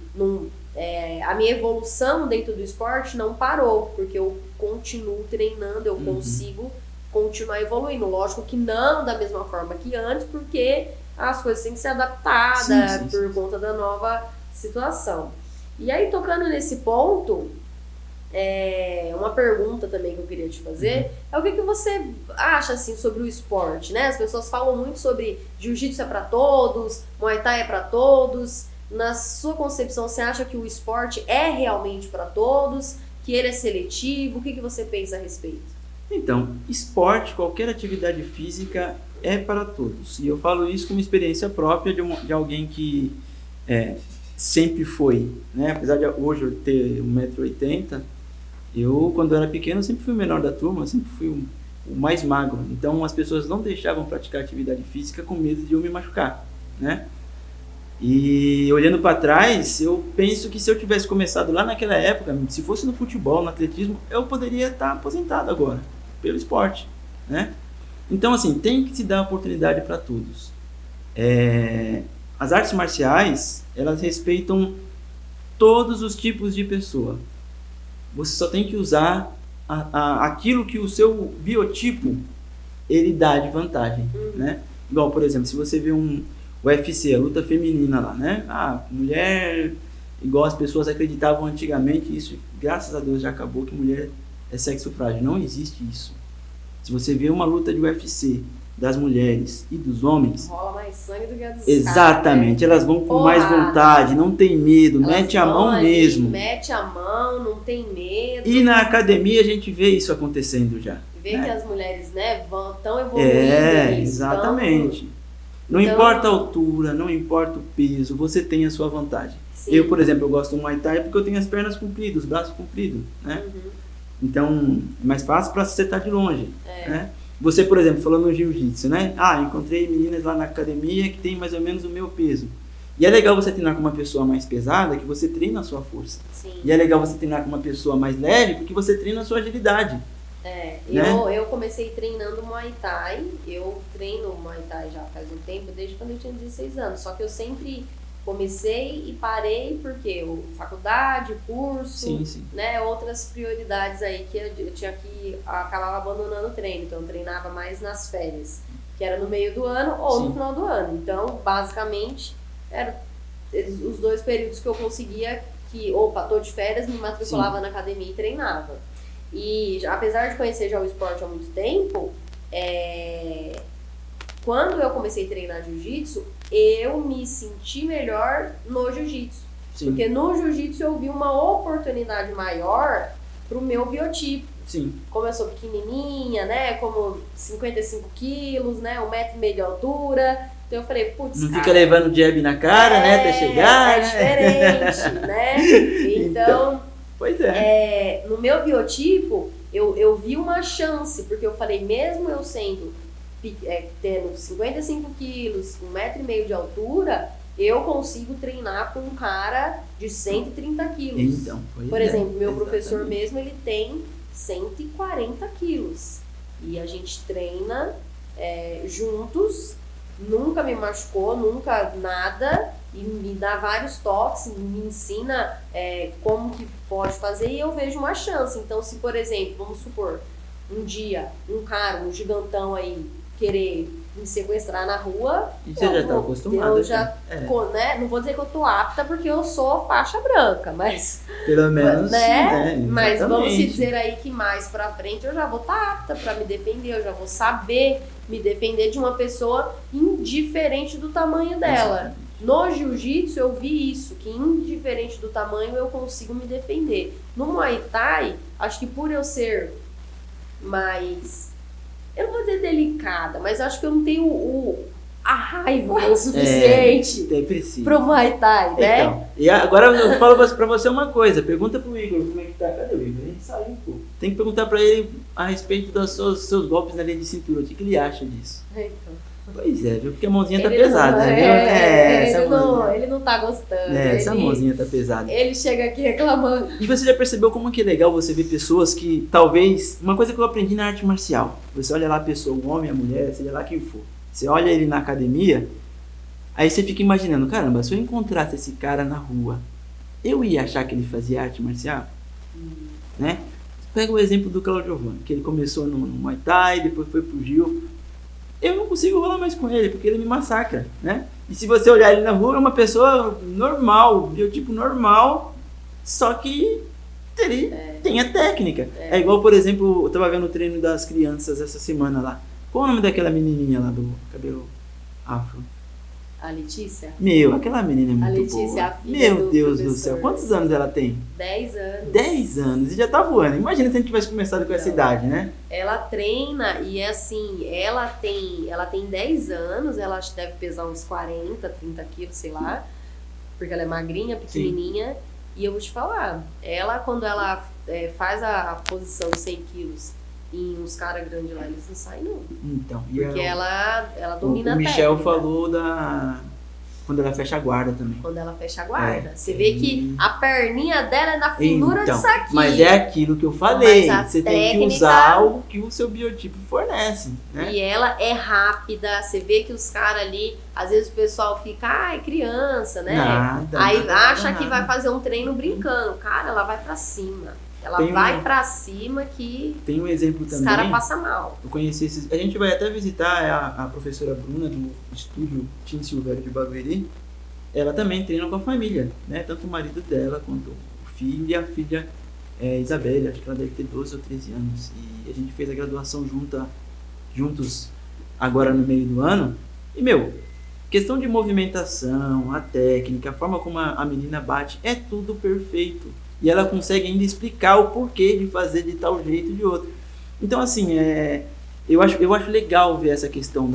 a minha evolução dentro do esporte não parou, porque eu continuo treinando, eu consigo continuar evoluindo. Lógico que não da mesma forma que antes, porque as coisas têm que ser adaptadas por conta da nova situação. E aí, tocando nesse ponto, uma pergunta também que eu queria te fazer é o que você acha assim, sobre o esporte, né? As pessoas falam muito sobre jiu-jitsu é para todos, Muay Thai é para todos. Na sua concepção, você acha que o esporte é realmente para todos? Que ele é seletivo? O que você pensa a respeito? Então, esporte, qualquer atividade física é para todos. E eu falo isso como experiência própria de alguém que sempre foi. Né? Apesar de hoje eu ter 1,80 m, eu, quando eu era pequeno, sempre fui o menor da turma, sempre fui o mais magro. Então, as pessoas não deixavam praticar atividade física com medo de eu me machucar, né? E olhando para trás, eu penso que se eu tivesse começado lá naquela época, se fosse no futebol, no atletismo, eu poderia estar aposentado agora, pelo esporte, né? Então, assim, tem que se dar oportunidade para todos. As artes marciais, elas respeitam todos os tipos de pessoa. Você só tem que usar aquilo que o seu biotipo, ele dá de vantagem, né? Igual, por exemplo, se você vê UFC, a luta feminina lá, né? Mulher, igual as pessoas acreditavam antigamente, isso, graças a Deus, já acabou, que mulher é sexo frágil. Não existe isso. Se você vê uma luta de UFC das mulheres e dos homens... Rola mais sangue do que a dos exatamente, caras, né? Elas vão com mais vontade, não tem medo, elas mete a mão ali, mesmo. Mete a mão, não tem medo. E na academia a gente vê isso acontecendo já. Vê que as mulheres, né, tão evoluídas. Exatamente. Não importa a altura, não importa o peso, você tem a sua vantagem. Eu, por exemplo, eu gosto do Muay Thai porque eu tenho as pernas compridas, os braços compridos, né? Então, é mais fácil para você estar de longe, né? Você, por exemplo, falando no jiu-jitsu, né? Encontrei meninas lá na academia que tem mais ou menos o meu peso. E é legal você treinar com uma pessoa mais pesada, que você treina a sua força. E é legal você treinar com uma pessoa mais leve, porque você treina a sua agilidade. Eu comecei treinando Muay Thai. Eu treino Muay Thai já faz um tempo, desde quando eu tinha 16 anos. Só que eu sempre comecei e parei porque faculdade, curso, né, outras prioridades aí que eu tinha que acabar abandonando o treino. Então eu treinava mais nas férias, que era no meio do ano ou no final do ano. Então, basicamente, eram os dois períodos que eu conseguia tô de férias, me matriculava na academia e treinava. E apesar de conhecer já o esporte há muito tempo, quando eu comecei a treinar jiu-jitsu, eu me senti melhor no jiu-jitsu. Porque no jiu-jitsu eu vi uma oportunidade maior pro meu biotipo. Como eu sou pequenininha, né, como 55 quilos, né, 1,5 m de altura. Então eu falei, putz, não fica levando jab na cara, né, até chegar. É diferente, né? Então... Pois é. No meu biotipo, eu vi uma chance, porque eu falei, mesmo eu tendo 55 quilos, 1,5 m de altura, eu consigo treinar com um cara de 130 quilos. Então, por exemplo, meu professor mesmo, ele tem 140 quilos. E a gente treina juntos, nunca me machucou, nunca nada. E me dá vários toques, me ensina como que pode fazer e eu vejo uma chance. Então, se, por exemplo, vamos supor, um dia, um gigantão aí, querer me sequestrar na rua... E você já está acostumado. Eu já, né, não vou dizer que eu tô apta porque eu sou faixa branca, mas... Pelo menos, né? Mas vamos dizer aí que mais pra frente eu já vou estar apta pra me defender, eu já vou saber me defender de uma pessoa indiferente do tamanho dela. Exatamente. No jiu-jitsu eu vi isso, que indiferente do tamanho eu consigo me defender. No Muay Thai, acho que por eu ser mais, eu não vou dizer delicada, mas acho que eu não tenho a raiva o suficiente precisa. pro Muay Thai, né? Então, e agora eu falo pra você uma coisa, pergunta pro Igor como é que tá. Cadê o Igor? Ele saiu, pô. Tem que perguntar pra ele a respeito dos seus golpes na linha de cintura, o que ele acha disso. Então. Pois é, viu? Porque a mãozinha tá pesada, né? Ele não tá gostando. Essa mãozinha tá pesada. Ele chega aqui reclamando. E você já percebeu como que é legal você ver pessoas que talvez... Uma coisa que eu aprendi na arte marcial. Você olha lá a pessoa, o homem, a mulher, seja lá quem for. Você olha ele na academia, aí você fica imaginando, caramba, se eu encontrasse esse cara na rua, eu ia achar que ele fazia arte marcial? Né? Pega o exemplo do Claudio Giovanni, que ele começou no Muay Thai, depois foi pro Jiu. Eu não consigo rolar mais com ele, porque ele me massacra, né? E se você olhar ele na rua, é uma pessoa normal, biotipo normal, só que ele tem a técnica. É igual, por exemplo, eu tava vendo o treino das crianças essa semana lá. Qual o nome daquela menininha lá do cabelo afro? A Letícia? Meu, aquela menina é muito boa. A Letícia, boa. A filha Meu do Deus professor. do céu, quantos anos ela tem? 10 anos. 10 anos, e já tá voando. Imagina se a gente tivesse começado com essa idade, né? Ela treina e é assim, ela tem 10 anos, ela deve pesar uns 40, 30 quilos, sei lá, porque ela é magrinha, pequenininha. Sim. E eu vou te falar, ela quando ela faz a posição de 100 quilos em uns caras grandes lá, eles não saem não. Então, porque ela domina a técnica. O Michel falou quando ela fecha a guarda também. Quando ela fecha a guarda. Você vê que a perninha dela é na finura então, disso aqui. Mas é aquilo que eu falei. Você tem que usar o que o seu biotipo fornece, né? E ela é rápida. Você vê que os caras ali, às vezes o pessoal fica, criança, né? Aí acha que vai fazer um treino brincando. Cara, ela vai pra cima. Ela vai pra cima que tem um exemplo também. Os caras passam mal. Eu conheci a gente vai até visitar a professora Bruna do estúdio Tim Silvério de Barueri. Ela também treina com a família, né? Tanto o marido dela quanto o filho e a filha Isabelle. Acho que ela deve ter 12 ou 13 anos. E a gente fez a graduação juntos agora no meio do ano. E, questão de movimentação, a técnica, a forma como a menina bate, é tudo perfeito. E ela consegue ainda explicar o porquê de fazer de tal jeito e de outro. Então, assim, eu acho legal ver essa questão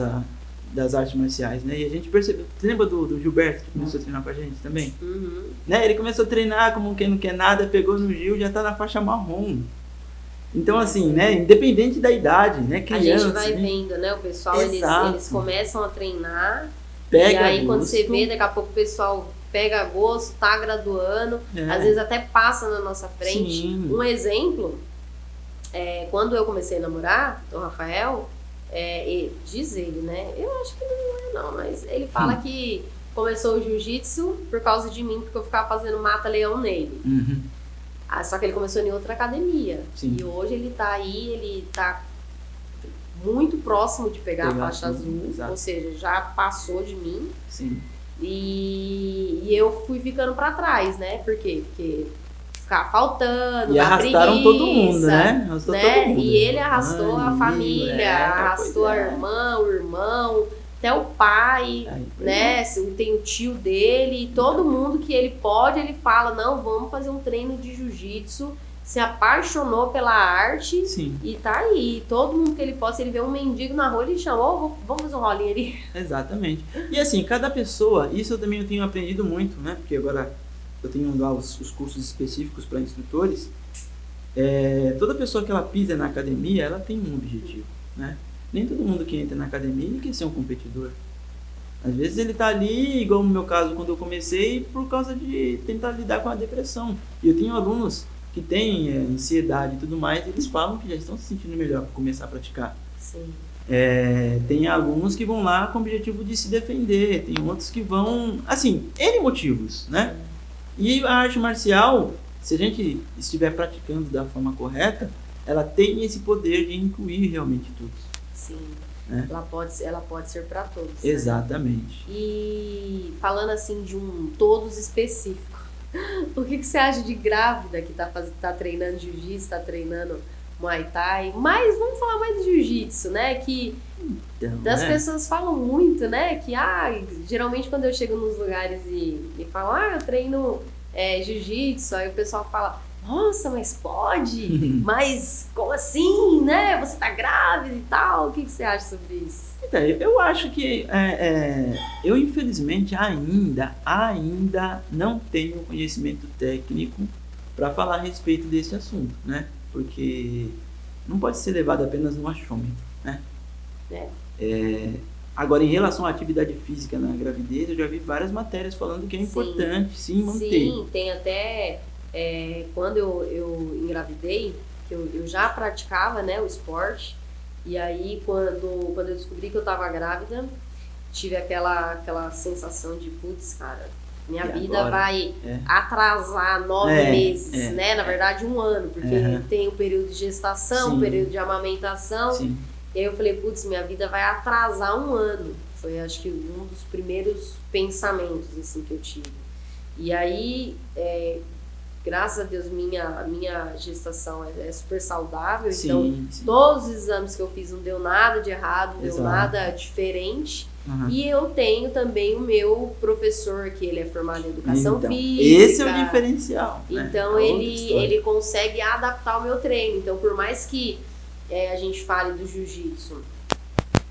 das artes marciais, né? E a gente percebeu... Você lembra do Gilberto, que começou a treinar com a gente também? Uhum. Né? Ele começou a treinar como quem não quer nada, pegou no Gil, já tá na faixa marrom. Então, assim, né? Independente da idade, né? Criança, a gente vai vendo, né? O pessoal, eles começam a treinar. E aí, quando você vê, daqui a pouco o pessoal... pega gosto, tá graduando, às vezes até passa na nossa frente. Sim. Um exemplo, quando eu comecei a namorar o Rafael, diz ele, né? Eu acho que não, mas ele fala que começou o jiu-jitsu por causa de mim, porque eu ficava fazendo mata-leão nele. Uhum. Só que ele começou em outra academia. Sim. E hoje ele tá aí, ele tá muito próximo de pegar a faixa azul, exato. Ou seja, já passou de mim. Sim. E eu fui ficando pra trás, né? Por quê? Porque ficava faltando, e arrastaram todo mundo, né? Arrastou todo mundo. E ele arrastou a família, arrastou a irmã, o irmão, até o pai, né? Tem o tio dele, e todo mundo que ele pode, ele fala, não, vamos fazer um treino de jiu-jitsu. Se apaixonou pela arte. Sim. E tá aí. Todo mundo que ele pode, se ele vê um mendigo na rua, ele chama, vamos fazer um rolinho ali. Exatamente. E assim, cada pessoa, isso eu também tenho aprendido muito, né? Porque agora eu tenho lá os cursos específicos para instrutores. Toda pessoa que ela pisa na academia, ela tem um objetivo, né? Nem todo mundo que entra na academia quer ser um competidor. Às vezes ele tá ali, igual no meu caso, quando eu comecei, por causa de tentar lidar com a depressão. E eu tenho alunos que têm ansiedade e tudo mais, eles falam que já estão se sentindo melhor para começar a praticar. Sim. Tem alunos que vão lá com o objetivo de se defender, tem outros que vão, assim, N motivos, né? E a arte marcial, se a gente estiver praticando da forma correta, ela tem esse poder de incluir realmente tudo. Sim. Né? Ela pode ser para todos. Exatamente. Né? E falando assim de um todos específico, o que você acha de grávida que tá treinando jiu-jitsu, tá treinando Muay Thai? Mas vamos falar mais de jiu-jitsu, né? Que as pessoas falam muito, né? Que geralmente quando eu chego nos lugares e falo, eu treino jiu-jitsu, aí o pessoal fala, nossa, mas pode? Mas como assim, né? Você tá grávida e tal? O que você acha sobre isso? Então, eu acho que eu infelizmente ainda não tenho conhecimento técnico para falar a respeito desse assunto, né? Porque não pode ser levado apenas no achômetro, né? Agora, em relação à atividade física na gravidez, eu já vi várias matérias falando que é importante sim manter. Sim, tem até quando eu engravidei, que eu já praticava, né, o esporte. E aí, quando eu descobri que eu tava grávida, tive aquela sensação de, putz, cara, minha vida agora vai atrasar 9 meses, né? Na verdade, 1 ano, porque tem o período de gestação, o período de amamentação. Sim. E aí eu falei, putz, minha vida vai atrasar 1 ano. Foi, acho que, um dos primeiros pensamentos, assim, que eu tive. E aí, graças a Deus, minha gestação é super saudável. Sim, então, todos os exames que eu fiz não deu nada de errado, não deu nada diferente. E eu tenho também o meu professor, que ele é formado em educação física. Esse é o diferencial. Então, né? ele consegue adaptar o meu treino. Então, por mais que a gente fale do jiu-jitsu,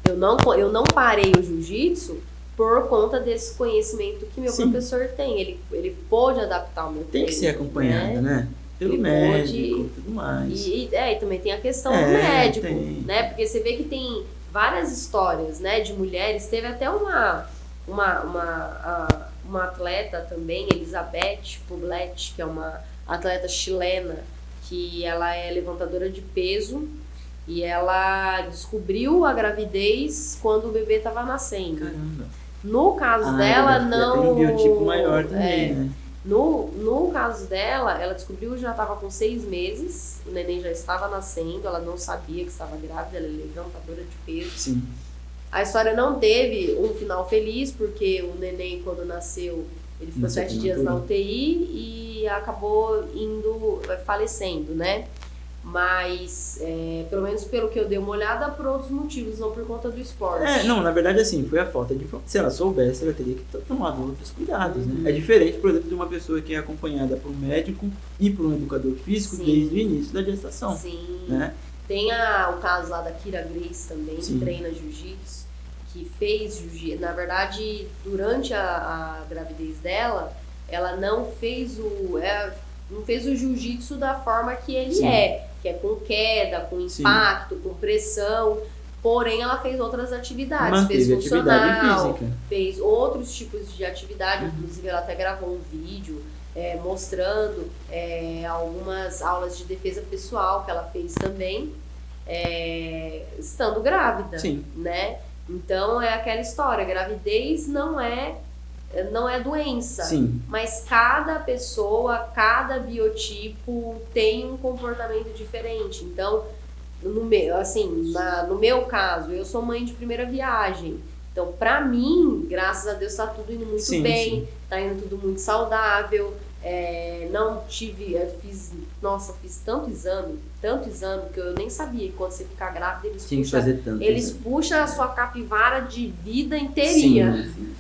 eu não parei o jiu-jitsu por conta desse conhecimento que meu professor tem. Ele pôde adaptar o meu treino. Tem que ser acompanhado, né? Pelo médico e tudo mais. E também tem a questão do médico, né? Porque você vê que tem várias histórias, né, de mulheres. Teve até uma atleta também, Elizabeth Poblet, que é uma atleta chilena, que ela é levantadora de peso. E ela descobriu a gravidez quando o bebê estava nascendo. Caramba. No caso dela, não... Tem um biotipo maior também, né? No caso dela, ela descobriu que já estava com 6 meses, o neném já estava nascendo, ela não sabia que estava grávida, ela é levantadora de peso. Sim. A história não teve um final feliz, porque o neném, quando nasceu, ele ficou 7 dias na UTI e acabou falecendo, né? Mas, pelo menos pelo que eu dei uma olhada, por outros motivos, não por conta do esporte. Não, na verdade, assim, foi a falta de... Se ela soubesse, ela teria que tomar outros cuidados, né? É diferente, por exemplo, de uma pessoa que é acompanhada por um médico e por um educador físico desde o início da gestação. Sim. Né? Tem o caso lá da Kira Grace também, que treina jiu-jitsu, que fez jiu-jitsu. Na verdade, durante a gravidez dela, ela não fez o jiu-jitsu da forma que ele que é com queda, com impacto, com pressão. Porém, ela fez outras atividades. Fez funcional, fez outros tipos de atividade. Inclusive, ela até gravou um vídeo mostrando algumas aulas de defesa pessoal que ela fez também, estando grávida. Sim. Né? Então, é aquela história. Gravidez não é doença, mas cada pessoa, cada biotipo tem um comportamento diferente. Então, no meu caso, eu sou mãe de primeira viagem. Então, pra mim, graças a Deus, tá tudo indo muito bem, tá indo tudo muito saudável. Fiz tanto exame que eu nem sabia que quando você ficar grávida, eles puxam a sua capivara de vida inteirinha. Sim.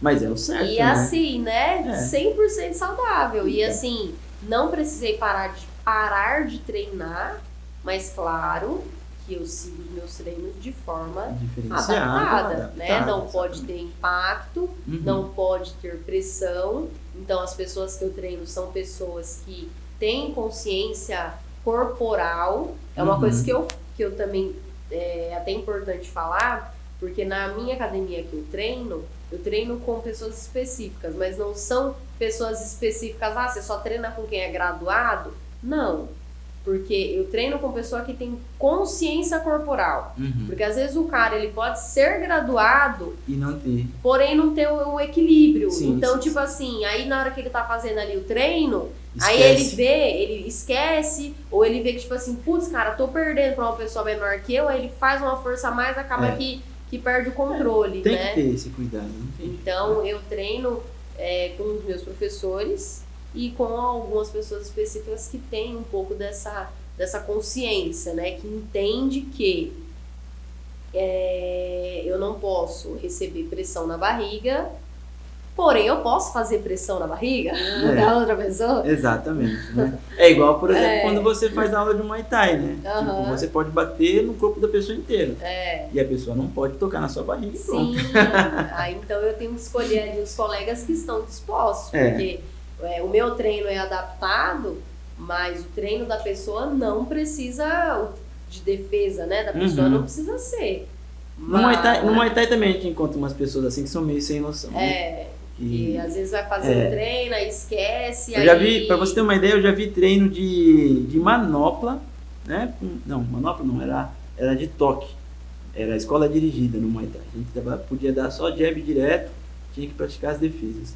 Mas é o certo, e assim, né? 100% saudável. E assim, não precisei parar de treinar, mas claro que eu sigo os meus treinos de forma adaptada, né? Não pode ter impacto, não pode ter pressão. Então, as pessoas que eu treino são pessoas que têm consciência corporal. É uma coisa que eu também é até importante falar, porque na minha academia que eu treino com pessoas específicas, mas não são pessoas específicas, você só treina com quem é graduado? Não, porque eu treino com pessoa que tem consciência corporal. Porque às vezes o cara, ele pode ser graduado e não ter, porém não ter o equilíbrio. Então, tipo assim, aí na hora que ele tá fazendo ali o treino, aí ele esquece, ou ele vê que tipo assim, putz, cara, tô perdendo pra uma pessoa menor que eu, aí ele faz uma força a mais, acaba que perde o controle, tem né? que ter esse cuidado. Então, eu treino com os meus professores e com algumas pessoas específicas que têm um pouco dessa consciência, né? Que entende que eu não posso receber pressão na barriga Porém, eu posso fazer pressão na barriga da outra pessoa? Exatamente, né? É igual, por exemplo, quando você faz aula de Muay Thai, né? Tipo, você pode bater no corpo da pessoa inteira. E a pessoa não pode tocar na sua barriga e pronto. Sim, aí então eu tenho que escolher ali os colegas que estão dispostos, porque o meu treino é adaptado, mas o treino da pessoa não precisa, de defesa, né, da pessoa não precisa ser. Mas... No Muay Thai também a gente encontra umas pessoas assim que são meio sem noção. Né? Que às vezes vai fazer um treino, aí esquece. Eu já vi, pra você ter uma ideia, eu já vi treino de manopla, né? Não, manopla não, era de toque. Era escola dirigida no Muay Thai. A gente podia dar só jab direto, tinha que praticar as defesas.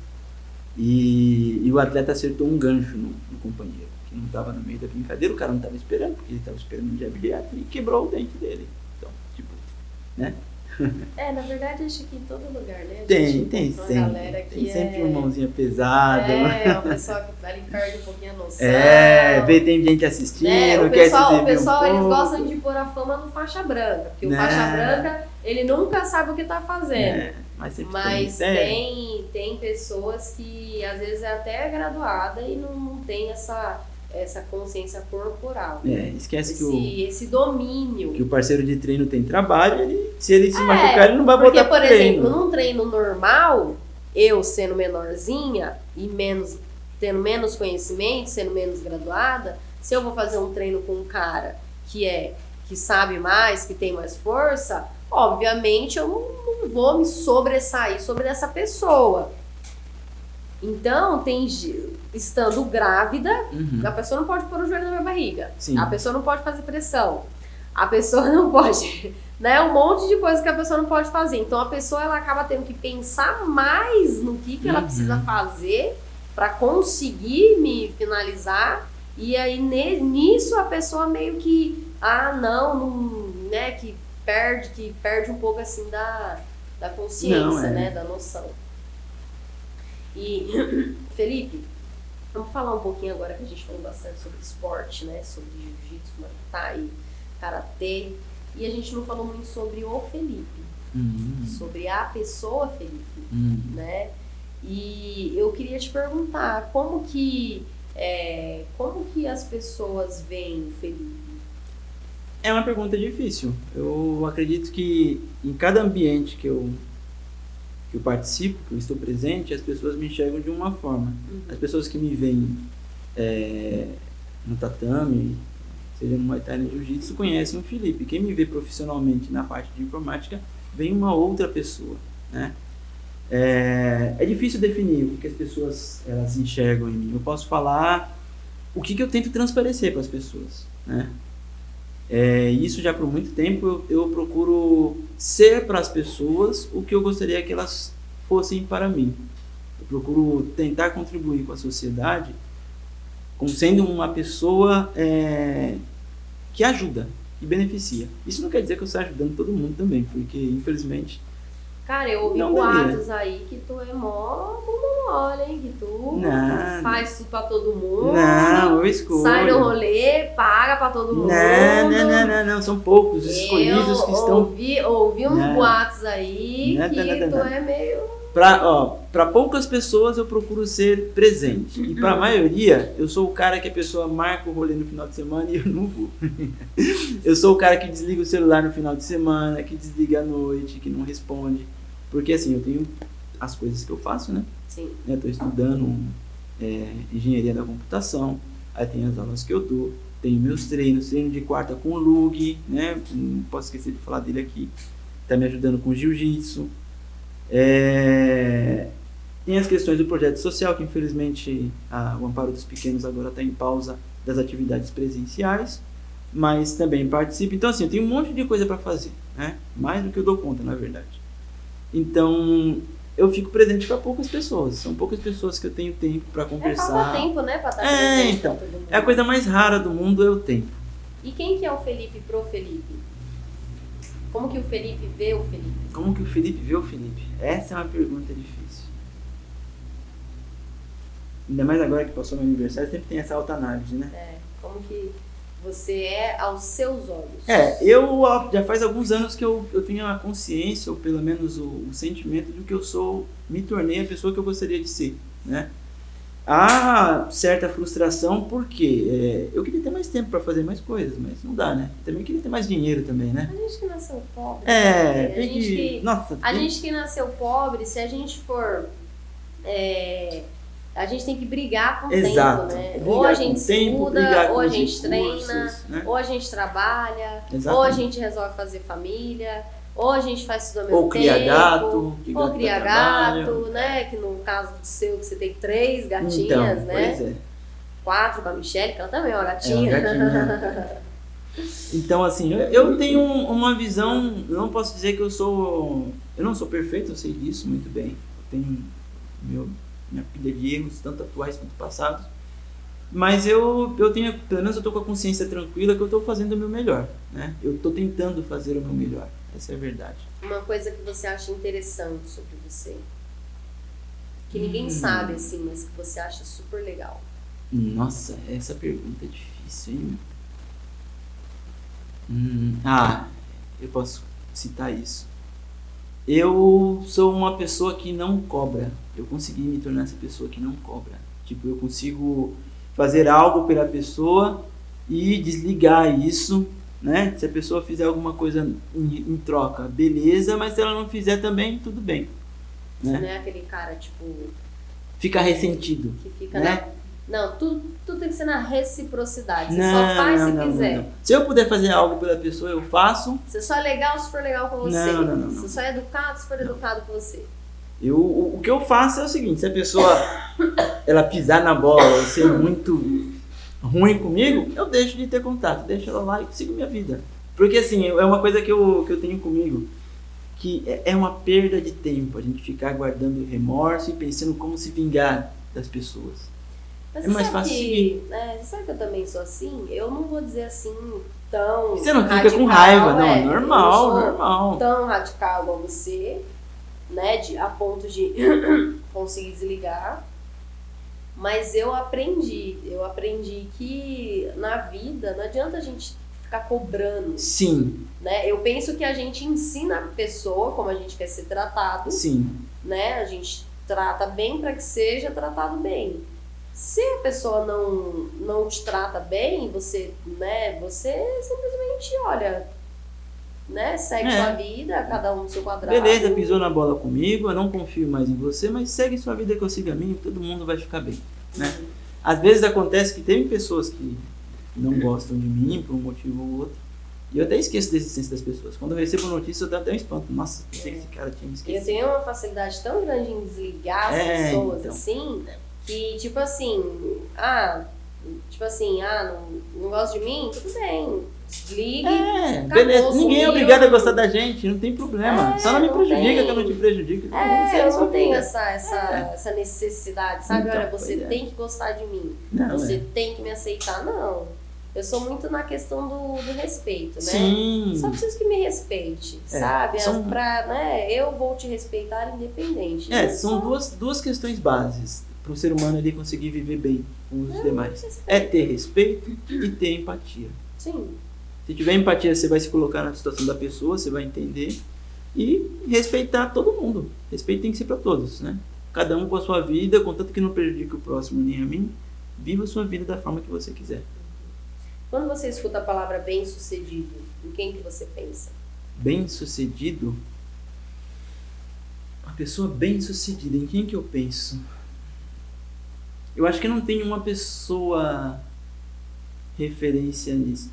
E o atleta acertou um gancho no companheiro, que não estava no meio da brincadeira, o cara não estava esperando, porque ele estava esperando um jab direto e quebrou o dente dele. Então, tipo, né? Na verdade, acho que em todo lugar, né? Tem sempre uma mãozinha pesada. Uma pessoa que ali perde um pouquinho a noção. Tem gente assistindo, o pessoal eles gostam de pôr a fama no faixa branca, porque o faixa branca, ele nunca sabe o que tá fazendo. Mas tem pessoas que às vezes é até graduada e não tem essa consciência corporal. Esquece esse domínio. Que o parceiro de treino tem trabalho, se ele se machucar, ele não vai voltar pro treino. Porque, por exemplo, num treino normal, eu sendo menorzinha e tendo menos conhecimento, sendo menos graduada, se eu vou fazer um treino com um cara que sabe mais, que tem mais força, obviamente eu não vou me sobressair sobre essa pessoa. Então, estando grávida, a pessoa não pode pôr o joelho na minha barriga. Sim. A pessoa não pode fazer pressão. A pessoa não pode... Né? Um monte de coisa que a pessoa não pode fazer. Então, a pessoa ela acaba tendo que pensar mais no que ela precisa fazer para conseguir me finalizar. E aí, nisso, a pessoa meio que... né? Que perde um pouco, assim, da consciência, né? Da noção. E, Felipe, vamos falar um pouquinho agora que a gente falou bastante sobre esporte, né? Sobre jiu-jitsu, muay thai, karatê. E a gente não falou muito sobre o Felipe. Sobre a pessoa Felipe, né? E eu queria te perguntar, como que as pessoas veem o Felipe? É uma pergunta difícil. Eu acredito que em cada ambiente que eu participo, que eu estou presente, as pessoas me enxergam de uma forma. As pessoas que me veem no tatame, seja no Muay Thai, no Jiu-Jitsu, conhecem o Felipe. Quem me vê profissionalmente na parte de informática, vem uma outra pessoa, né? É difícil definir o que as pessoas elas enxergam em mim. Eu posso falar o que eu tento transparecer para as pessoas, né? Isso já por muito tempo eu procuro ser para as pessoas o que eu gostaria que elas fossem para mim. Eu procuro tentar contribuir com a sociedade como sendo uma pessoa que ajuda, que beneficia. Isso não quer dizer que eu esteja ajudando todo mundo também, porque infelizmente... Cara, eu ouvi boatos aí que tu é mó bunda mole, hein? Que tu faz tudo pra todo mundo. Não, eu escolho. Sai no rolê, paga pra todo mundo. Não. São poucos os escolhidos que estão... Ouvi uns boatos aí que tu é meio... Para poucas pessoas eu procuro ser presente. E para a maioria, eu sou o cara que a pessoa marca o rolê no final de semana e eu não vou. Eu sou o cara que desliga o celular no final de semana, que desliga à noite, que não responde. Porque assim, eu tenho as coisas que eu faço, né? Sim. Eu estou estudando engenharia da computação, aí tem as aulas que eu dou, tenho meus treino de quarta com o Lug, né? Não posso esquecer de falar dele aqui. Está me ajudando com jiu-jitsu. Tem as questões do projeto social, que infelizmente o Amparo dos Pequenos agora está em pausa das atividades presenciais, mas também participo. Então assim, eu tenho um monte de coisa para fazer, né? Mais do que eu dou conta, na verdade. Então eu fico presente para poucas pessoas, são poucas pessoas que eu tenho tempo para conversar. Falta tempo, né, para estar presente. Então, é a coisa mais rara do mundo, é o tempo. E quem que é o Felipe pro Felipe? Como que o Felipe vê o Felipe? Como que o Felipe vê o Felipe? Essa é uma pergunta difícil. Ainda mais agora que passou meu aniversário, sempre tem essa autoanálise, né? Como que você é aos seus olhos. Eu já faz alguns anos que eu tenho a consciência, ou pelo menos o sentimento de que eu me tornei a pessoa que eu gostaria de ser, né? Há certa frustração porque eu queria ter mais tempo para fazer mais coisas, mas não dá, né? Também queria ter mais dinheiro também, né? A gente que nasceu pobre. A gente que nasceu pobre, se a gente for... a gente tem que brigar com o tempo, né? Ou a gente estuda, ou a gente treina, né? ou a gente trabalha, Exatamente. ou a gente resolve fazer família, ou a gente faz tudo ao mesmo ou tempo. Cria gato, ou cria gato, né? Que no caso do seu, que você tem 3 gatinhas, então, né? Pois é. 4 com a Michelle, que ela também é uma gatinha. É uma gatinha. Então, assim, eu tenho uma visão, eu não posso dizer que eu não sou perfeito, eu sei disso muito bem. Eu tenho minha pilha de erros, tanto atuais quanto passados. Mas eu tenho, pelo menos eu tô com a consciência tranquila que eu tô fazendo o meu melhor, né? Eu tô tentando fazer o meu melhor, essa é a verdade. Uma coisa que você acha interessante sobre você, que ninguém sabe, assim, mas que você acha super legal. Nossa, essa pergunta é difícil, hein? Eu posso citar isso. Eu sou uma pessoa que não cobra. Eu consegui me tornar essa pessoa que não cobra. Tipo, eu consigo fazer algo pela pessoa e desligar isso, né? Se a pessoa fizer alguma coisa em troca, beleza, mas se ela não fizer também, tudo bem. Né? Não é aquele cara, tipo... Fica ressentido. Que fica né? Não, tudo tem que ser na reciprocidade. Você só faz se quiser. Não. Se eu puder fazer algo pela pessoa, eu faço. Você só é legal se for legal com você. Não. Você só é educado se for educado com você. O que eu faço é o seguinte, se a pessoa ela pisar na bola ou ser muito ruim comigo, eu deixo de ter contato, deixo ela lá e sigo minha vida. Porque assim, é uma coisa que eu tenho comigo, que é uma perda de tempo, a gente ficar guardando remorso e pensando como se vingar das pessoas. Mas é mais fácil seguir. Você sabe que eu também sou assim? Eu não vou dizer assim tão Você não fica radical, com raiva, não, normal. Tão radical igual você, né? A ponto de conseguir desligar. Mas eu aprendi que na vida não adianta a gente ficar cobrando. Sim. Né? Eu penso que a gente ensina a pessoa como a gente quer ser tratado. Sim. Né? A gente trata bem para que seja tratado bem. Se a pessoa não te trata bem, você simplesmente, olha, né, segue sua vida, cada um no seu quadrado. Beleza, pisou na bola comigo, eu não confio mais em você, mas segue sua vida que eu siga a minha e todo mundo vai ficar bem, né? Às vezes acontece que tem pessoas que não gostam de mim por um motivo ou outro, e eu até esqueço da existência das pessoas. Quando eu recebo notícia, eu até um espanto. Nossa, pensei que esse cara tinha me esquecido. Eu tenho uma facilidade tão grande em desligar as pessoas, então. Assim... Que, não gosta de mim? Tudo bem. Desligue. Beleza. Ninguém é obrigado a gostar da gente, não tem problema. Só não me prejudica que eu não te prejudico. Eu não tenho essa necessidade, sabe? Então, olha, você tem que gostar de mim. Você tem que me aceitar. Não. Eu sou muito na questão do respeito, né? Sim. Só preciso que me respeite, sabe? Eu vou te respeitar independente. São duas questões básicas para o ser humano ele conseguir viver bem com os demais. É ter respeito e ter empatia. Sim. Se tiver empatia, você vai se colocar na situação da pessoa, você vai entender e respeitar todo mundo. Respeito tem que ser para todos, né? Cada um com a sua vida, contanto que não prejudique o próximo nem a mim, viva a sua vida da forma que você quiser. Quando você escuta a palavra bem-sucedido, em quem que você pensa? Bem-sucedido? Uma pessoa bem-sucedida, em quem que eu penso? Eu acho que não tem uma pessoa referência nisso.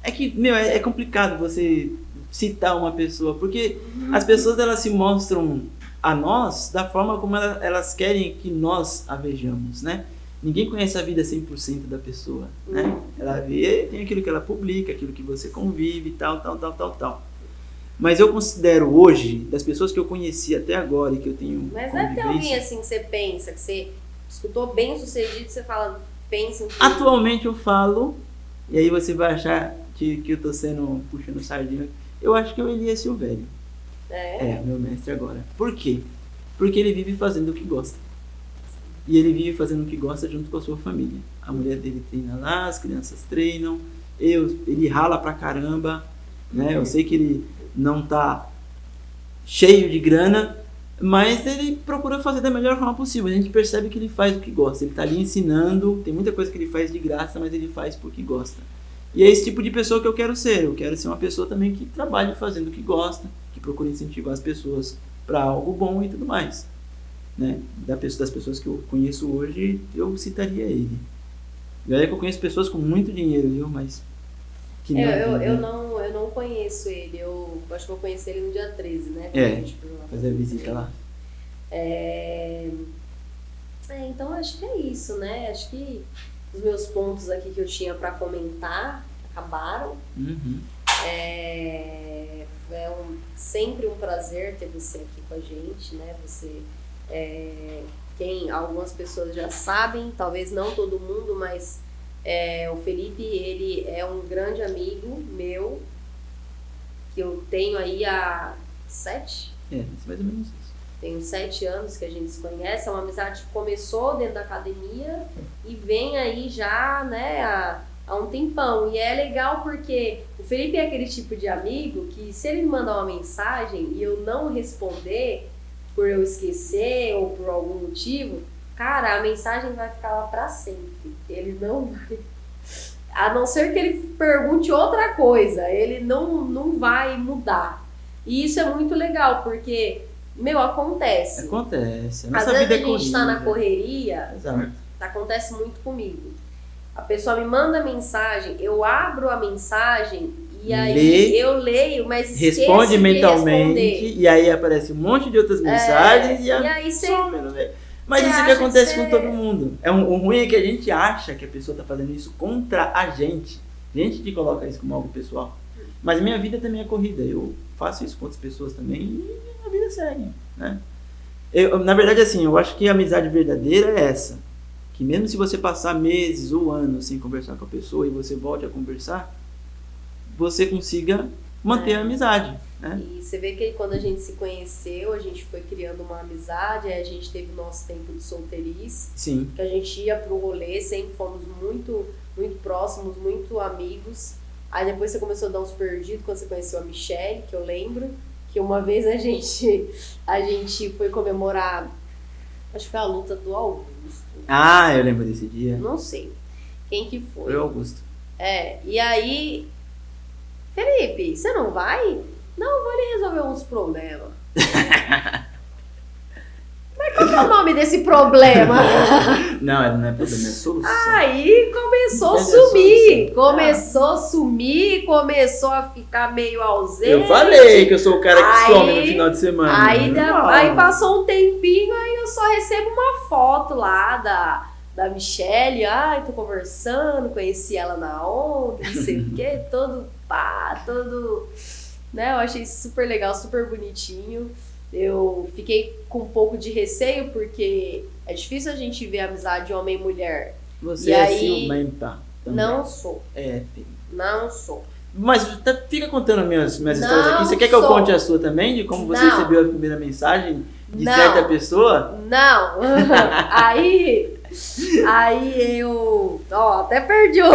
É que, é complicado você citar uma pessoa, porque as pessoas elas se mostram a nós da forma como elas querem que nós a vejamos, né? Ninguém conhece a vida 100% da pessoa, né? Ela vê, tem aquilo que ela publica, aquilo que você convive, tal. Mas eu considero hoje, das pessoas que eu conheci até agora e que eu tenho Mas deve ter alguém assim que você pensa, que você escutou bem sucedido, você fala, pensa em... Atualmente eu falo, e aí você vai achar que eu tô puxando sardinha, eu acho que é o Elias Silvério. É, meu mestre agora. Por quê? Porque ele vive fazendo o que gosta. e ele vive fazendo o que gosta junto com a sua família. A mulher dele treina lá, as crianças treinam, ele rala pra caramba, né? Eu sei que ele não tá cheio de grana, mas ele procura fazer da melhor forma possível. A gente percebe que ele faz o que gosta, ele tá ali ensinando, tem muita coisa que ele faz de graça, mas ele faz porque gosta. E é esse tipo de pessoa que eu quero ser. Eu quero ser uma pessoa também que trabalhe fazendo o que gosta, que procura incentivar as pessoas para algo bom e tudo mais, né? Das pessoas que eu conheço hoje, eu citaria ele. E olha que eu conheço pessoas com muito dinheiro, viu? Mas que eu não conheço ele. Eu acho que eu conheci ele no dia 13, né? Fazer a visita lá. Então acho que é isso, né? Acho que os meus pontos aqui que eu tinha para comentar acabaram. Uhum. Sempre um prazer ter você aqui com a gente, né? Você, algumas pessoas já sabem, talvez não todo mundo, mas o Felipe, ele é um grande amigo meu, que eu tenho aí há 7? Mais ou menos isso. Tenho 7 anos que a gente se conhece, é uma amizade que começou dentro da academia e vem aí já, né, há um tempão. E é legal porque o Felipe é aquele tipo de amigo que, se ele me mandar uma mensagem e eu não responder por eu esquecer ou por algum motivo, cara, a mensagem vai ficar lá pra sempre. Ele não vai... A não ser que ele pergunte outra coisa, ele não vai mudar. E isso é muito legal, porque... acontece. Acontece. Às vezes a gente tá na correria, Exato. Acontece muito comigo. A pessoa me manda mensagem, eu abro a mensagem e aí eu leio, mas esqueço responde de mentalmente responder. E aí aparece um monte de outras mensagens e aí você... Mas isso que acontece com todo mundo. O ruim é que a gente acha que a pessoa tá fazendo isso contra a gente. A gente que coloca isso como algo pessoal. Mas minha vida também é corrida. Eu faço isso com outras pessoas também e a vida segue, né? Na verdade, assim, eu acho que a amizade verdadeira é essa. Que mesmo se você passar meses ou anos sem conversar com a pessoa e você volte a conversar, você consiga manter a amizade, né? E você vê que quando a gente se conheceu, a gente foi criando uma amizade, aí a gente teve o nosso tempo de solteirice. Sim. Que a gente ia pro rolê, sempre fomos muito, muito próximos, muito amigos. Aí depois você começou a dar uns perdidos quando você conheceu a Michelle, que eu lembro. Que uma vez a gente foi comemorar, acho que foi a luta do Augusto. Ah, eu lembro desse dia. Não sei quem que foi. Foi o Augusto. E aí, Felipe, você não vai? Não, vou ali resolver uns problemas. Mas qual que é o nome desse problema? Não é problema, é solução. Aí começou a sumir. Começou a ficar meio ausente. Eu falei que eu sou o cara que some no final de semana. Aí passou um tempinho, aí eu só recebo uma foto lá da Michelle. Ai, tô conversando, conheci ela na onda, não sei o quê, todo, né? Eu achei super legal, super bonitinho. Eu fiquei com um pouco de receio, porque é difícil a gente ver amizade homem e mulher. Você é ciumenta também. Não sou. Filho. Não sou. Mas fica contando minhas histórias aqui. Você quer que eu conte a sua também? De como você recebeu a primeira mensagem de certa pessoa? Não. Aí eu... até perdi o...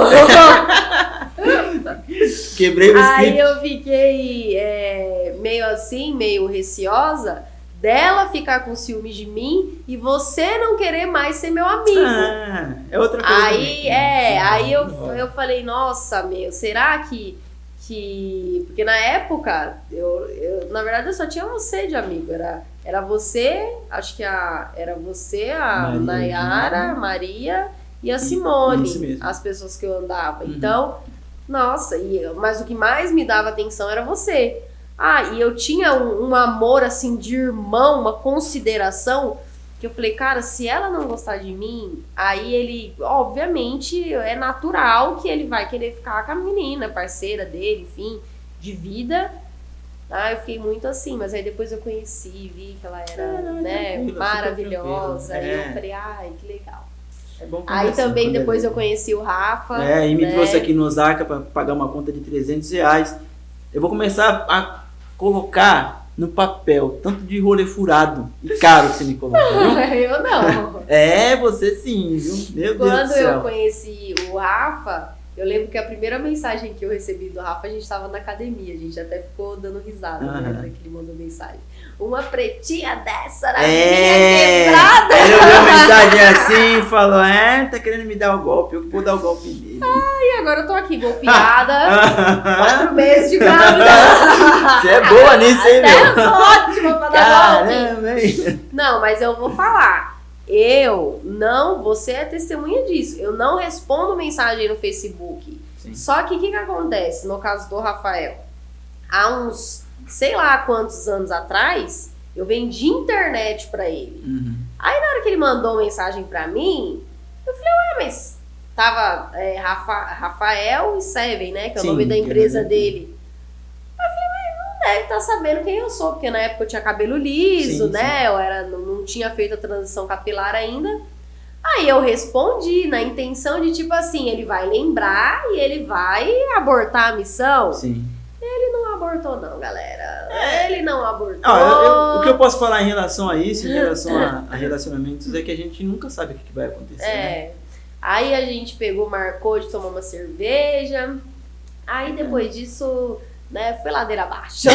Quebrei o script. Aí eu fiquei meio assim, meio receosa dela ficar com ciúme de mim e você não querer mais ser meu amigo. É outra coisa. Aí eu falei, nossa, será que... Porque na época, eu na verdade eu só tinha você de amigo. Era você, acho que era você, a Nayara, a Maria e a Simone, as pessoas que eu andava. Então, nossa, mas o que mais me dava atenção era você. E eu tinha um amor assim de irmão, uma consideração, que eu falei, cara, se ela não gostar de mim, aí ele, obviamente, é natural que ele vai querer ficar com a menina, parceira dele, enfim, de vida. Eu fiquei muito assim, mas aí depois eu conheci, vi que ela era maravilhosa, e eu falei, que legal. É bom aí também depois eu conheci o Rafa. E me trouxe aqui no Osaka para pagar uma conta de R$300. Eu vou começar a colocar no papel, tanto de rolê furado e caro que você me colocou, viu? Eu não. É, você sim, viu? Meu Deus do Quando céu. eu conheci o Rafa, eu lembro que a primeira mensagem que eu recebi do Rafa, a gente tava na academia, a gente até ficou dando risada, né, que ele mandou mensagem. Uma pretinha dessa na minha quebrada! Ele olhou a mensagem assim e falou, tá querendo me dar o golpe, eu vou dar o golpe nele. E agora eu tô aqui, golpeada, 4 meses de grávida. Você é boa nisso, hein, Até meu? eu sou ótima pra dar golpe. Caramba, hein? Não, mas eu vou falar. Você é testemunha disso. Eu não respondo mensagem no Facebook. Sim. Só que o que acontece no caso do Rafael? Há uns, sei lá quantos anos atrás, eu vendi internet pra ele. Uhum. Aí na hora que ele mandou mensagem pra mim, eu falei, mas tava Rafael e Seven, né? Que é o Sim, nome da que empresa é dele. Deve estar sabendo quem eu sou, porque na época eu tinha cabelo liso, Sim, né? Eu não tinha feito a transição capilar ainda. Aí eu respondi na intenção de tipo assim, ele vai lembrar e ele vai abortar a missão. Sim. Ele não abortou não, galera. Ele não abortou. O que eu posso falar em relação a isso, em relação a relacionamentos, é que a gente nunca sabe o que vai acontecer, né? Aí a gente marcou de tomar uma cerveja. Aí depois disso... né, foi ladeira abaixo.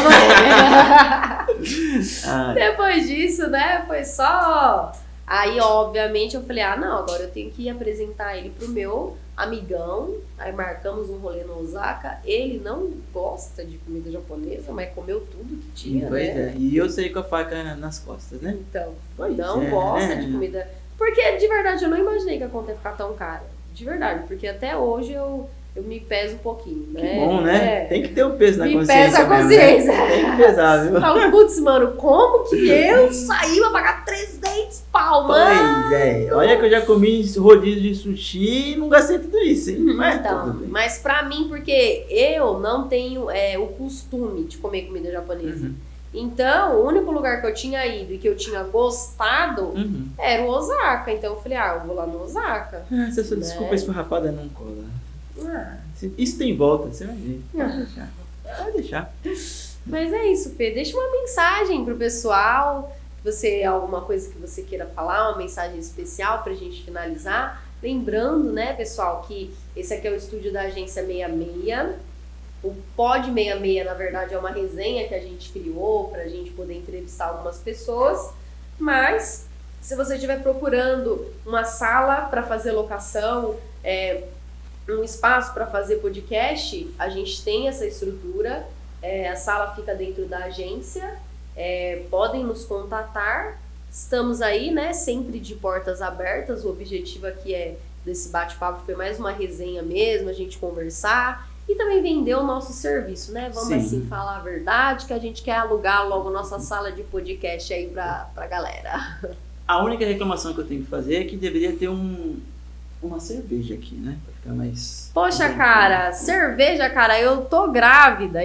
Depois disso, né, foi só... Aí, obviamente, eu falei, não, agora eu tenho que apresentar ele pro meu amigão. Aí marcamos um rolê no Osaka. Ele não gosta de comida japonesa, mas comeu tudo que tinha, pois né? E eu saí com a faca nas costas, né? Então, pois não gosta de comida... Porque, de verdade, eu não imaginei que a conta ia ficar tão cara. De verdade, porque até hoje eu me peso um pouquinho, né? Que bom, né? Tem que ter um peso na me consciência. Pesa a mesmo, consciência. né? Tem que pesar, viu? Falo, putz, mano, como que eu saí pra pagar 300 pau, mano? Pois é. Olha que eu já comi rodízio de sushi e não gastei tudo isso, hein? Mas pra mim, porque eu não tenho o costume de comer comida japonesa. Uhum. Então, o único lugar que eu tinha ido e que eu tinha gostado era o Osaka. Então eu falei, eu vou lá no Osaka. Essa sua desculpa esfarrapada não cola. Isso tem volta, você vai ver. Pode deixar. Mas é isso, Fê. Deixa uma mensagem pro pessoal. Alguma coisa que você queira falar, uma mensagem especial pra gente finalizar. Lembrando, né, pessoal, que esse aqui é o estúdio da Agência 66. O Pod 66, na verdade, é uma resenha que a gente criou pra gente poder entrevistar algumas pessoas. Mas, se você estiver procurando uma sala para fazer locação, um espaço para fazer podcast, a gente tem essa estrutura. A sala fica dentro da agência. Podem nos contatar. Estamos aí, né? Sempre de portas abertas. O objetivo aqui desse bate-papo foi mais uma resenha mesmo, a gente conversar e também vender o nosso serviço, né? Vamos assim falar a verdade, que a gente quer alugar logo nossa sala de podcast aí pra galera. A única reclamação que eu tenho que fazer é que deveria ter uma cerveja aqui, né? Pra ficar mais... Poxa, cara, cerveja, cara, eu tô grávida,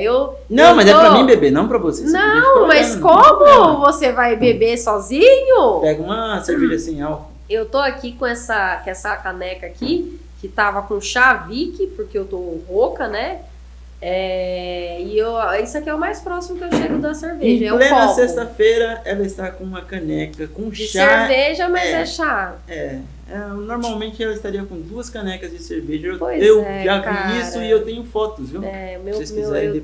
mas é pra mim beber, não pra você. Não, mas como você vai beber sozinho? Pega uma cerveja sem álcool. Eu tô aqui com essa caneca aqui, que tava com Chavik, porque eu tô rouca, né? Isso aqui é o mais próximo que eu chego da cerveja. Em plena sexta-feira, ela está com uma caneca com de chá. Cerveja, mas é chá. Normalmente ela estaria com 2 canecas de cerveja. Eu já vi isso e eu tenho fotos, viu? Eu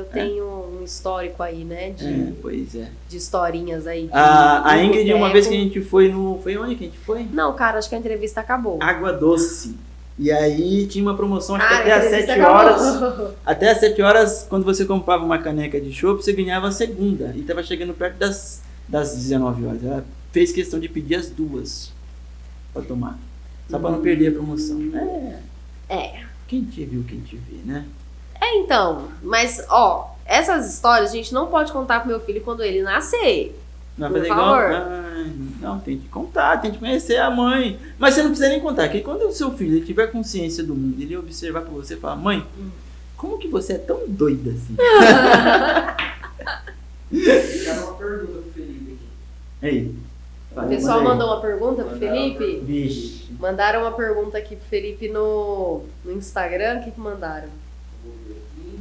tenho um histórico aí, né? De historinhas aí. A Ingrid, uma vez que a gente foi Foi onde que a gente foi? Não, cara, acho que a entrevista acabou. Água Doce. E aí tinha uma promoção, acho que até às 7 horas. Até às 7 horas, quando você comprava uma caneca de chopp, você ganhava a segunda. E tava chegando perto das 19 horas. Ela fez questão de pedir as 2 pra tomar. Só pra não perder a promoção. Quem te viu, quem te vê, né? Então, mas essas histórias a gente não pode contar pro meu filho quando ele nascer. Não por fazer favor. igual? Não, tem que contar, tem que conhecer a mãe. Mas você não precisa nem contar, que quando o seu filho ele tiver consciência do mundo, ele observar pra você e falar, mãe, como que você é tão doida assim? Ficaram uma pergunta pro Felipe aqui. Aí. O pessoal mandou uma pergunta pro Felipe? Vixe. Mandaram uma pergunta aqui pro Felipe no Instagram. O que mandaram? Vou ver aqui.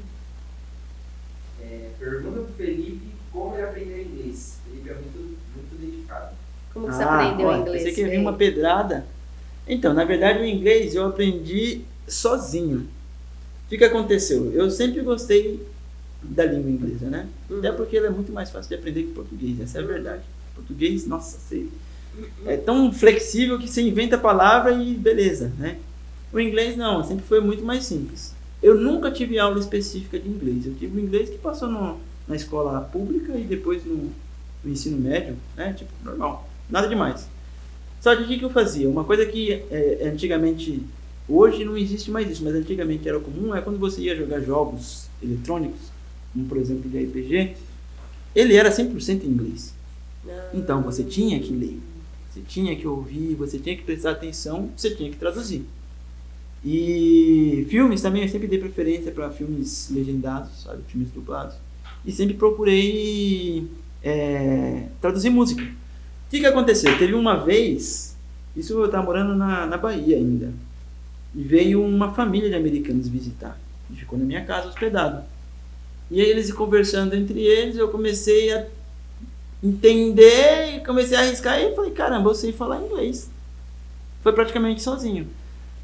Pergunta pro Felipe Como ele aprendeu inglês? Felipe é muito dedicado. Como que você aprendeu olha, inglês? Você quer vir Fê? uma pedrada? Então, na verdade, o inglês eu aprendi sozinho. O que aconteceu? Eu sempre gostei da língua inglesa, né? Até porque ela é muito mais fácil de aprender que português, essa é a verdade. Português, nossa, você é tão flexível que você inventa a palavra e beleza, né? O inglês não, sempre foi muito mais simples. Eu nunca tive aula específica de inglês. Eu tive o inglês que passou na escola pública e depois no ensino médio, né? Tipo, normal. Nada demais. Só que o que eu fazia? Uma coisa que antigamente, hoje não existe mais isso, mas antigamente era comum, é quando você ia jogar jogos eletrônicos, como por exemplo de RPG, ele era 100% em inglês. Então você tinha que ler, você tinha que ouvir, você tinha que prestar atenção, você tinha que traduzir. E filmes também, eu sempre dei preferência para filmes legendados, sabe, filmes dublados. E sempre procurei traduzir música. O que aconteceu? Teve uma vez, isso eu estava morando na Bahia ainda, e veio uma família de americanos visitar, e ficou na minha casa hospedado. E aí eles conversando entre eles, eu comecei a entender e comecei a arriscar e falei, caramba, eu sei falar inglês. Foi praticamente sozinho.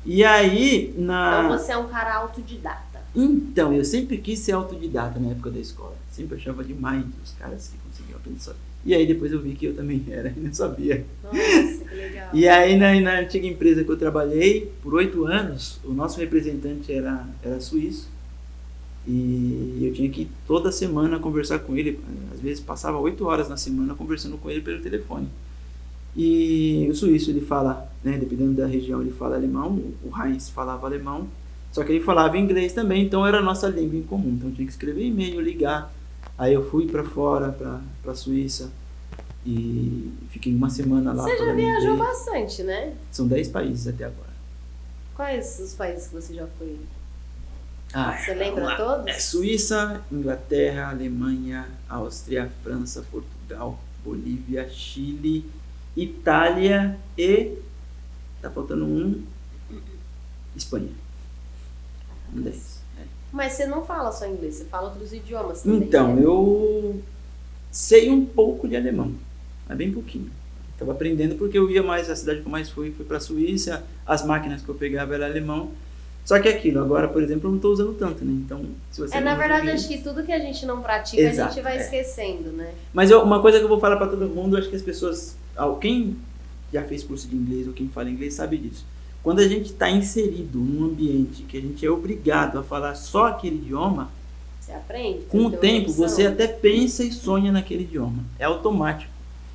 E aí, Então você é um cara autodidata. Então, eu sempre quis ser autodidata na época da escola. Sempre achava demais os caras que conseguiam aprender sozinho. E aí depois eu vi que eu também era e não sabia. Nossa, que legal. E aí na antiga empresa que eu trabalhei, por 8 anos, o nosso representante era suíço. E eu tinha que toda semana conversar com ele. Às vezes passava 8 horas na semana conversando com ele pelo telefone. E o suíço, ele fala, né, dependendo da região, ele fala alemão. O Heinz falava alemão, só que ele falava inglês também, então era a nossa língua em comum. Então eu tinha que escrever e-mail, ligar. Aí eu fui para fora, para Suíça, e fiquei uma semana lá. Você já viajou bastante, né? São 10 países até agora. Quais os países que você já foi? Você Vamos lembra lá. todos? Suíça, Inglaterra, Alemanha, Áustria, França, Portugal, Bolívia, Chile, Itália e... tá faltando um... Espanha. Um deles. Mas você não fala só inglês, você fala outros idiomas também. Então, né? eu sei um pouco de alemão, mas bem pouquinho. Estava aprendendo porque eu ia mais, a cidade que eu mais fui para a Suíça, as máquinas que eu pegava era alemão. Só que aquilo, agora, por exemplo, eu não estou usando tanto, né? Então, se você na verdade, inglês, acho que tudo que a gente não pratica, exato, a gente vai esquecendo, né? Mas uma coisa que eu vou falar para todo mundo, acho que as pessoas, quem já fez curso de inglês ou quem fala inglês sabe disso. Quando a gente está inserido num ambiente que a gente é obrigado a falar só aquele idioma, você aprende. com o tempo você até pensa e sonha naquele idioma. É automático.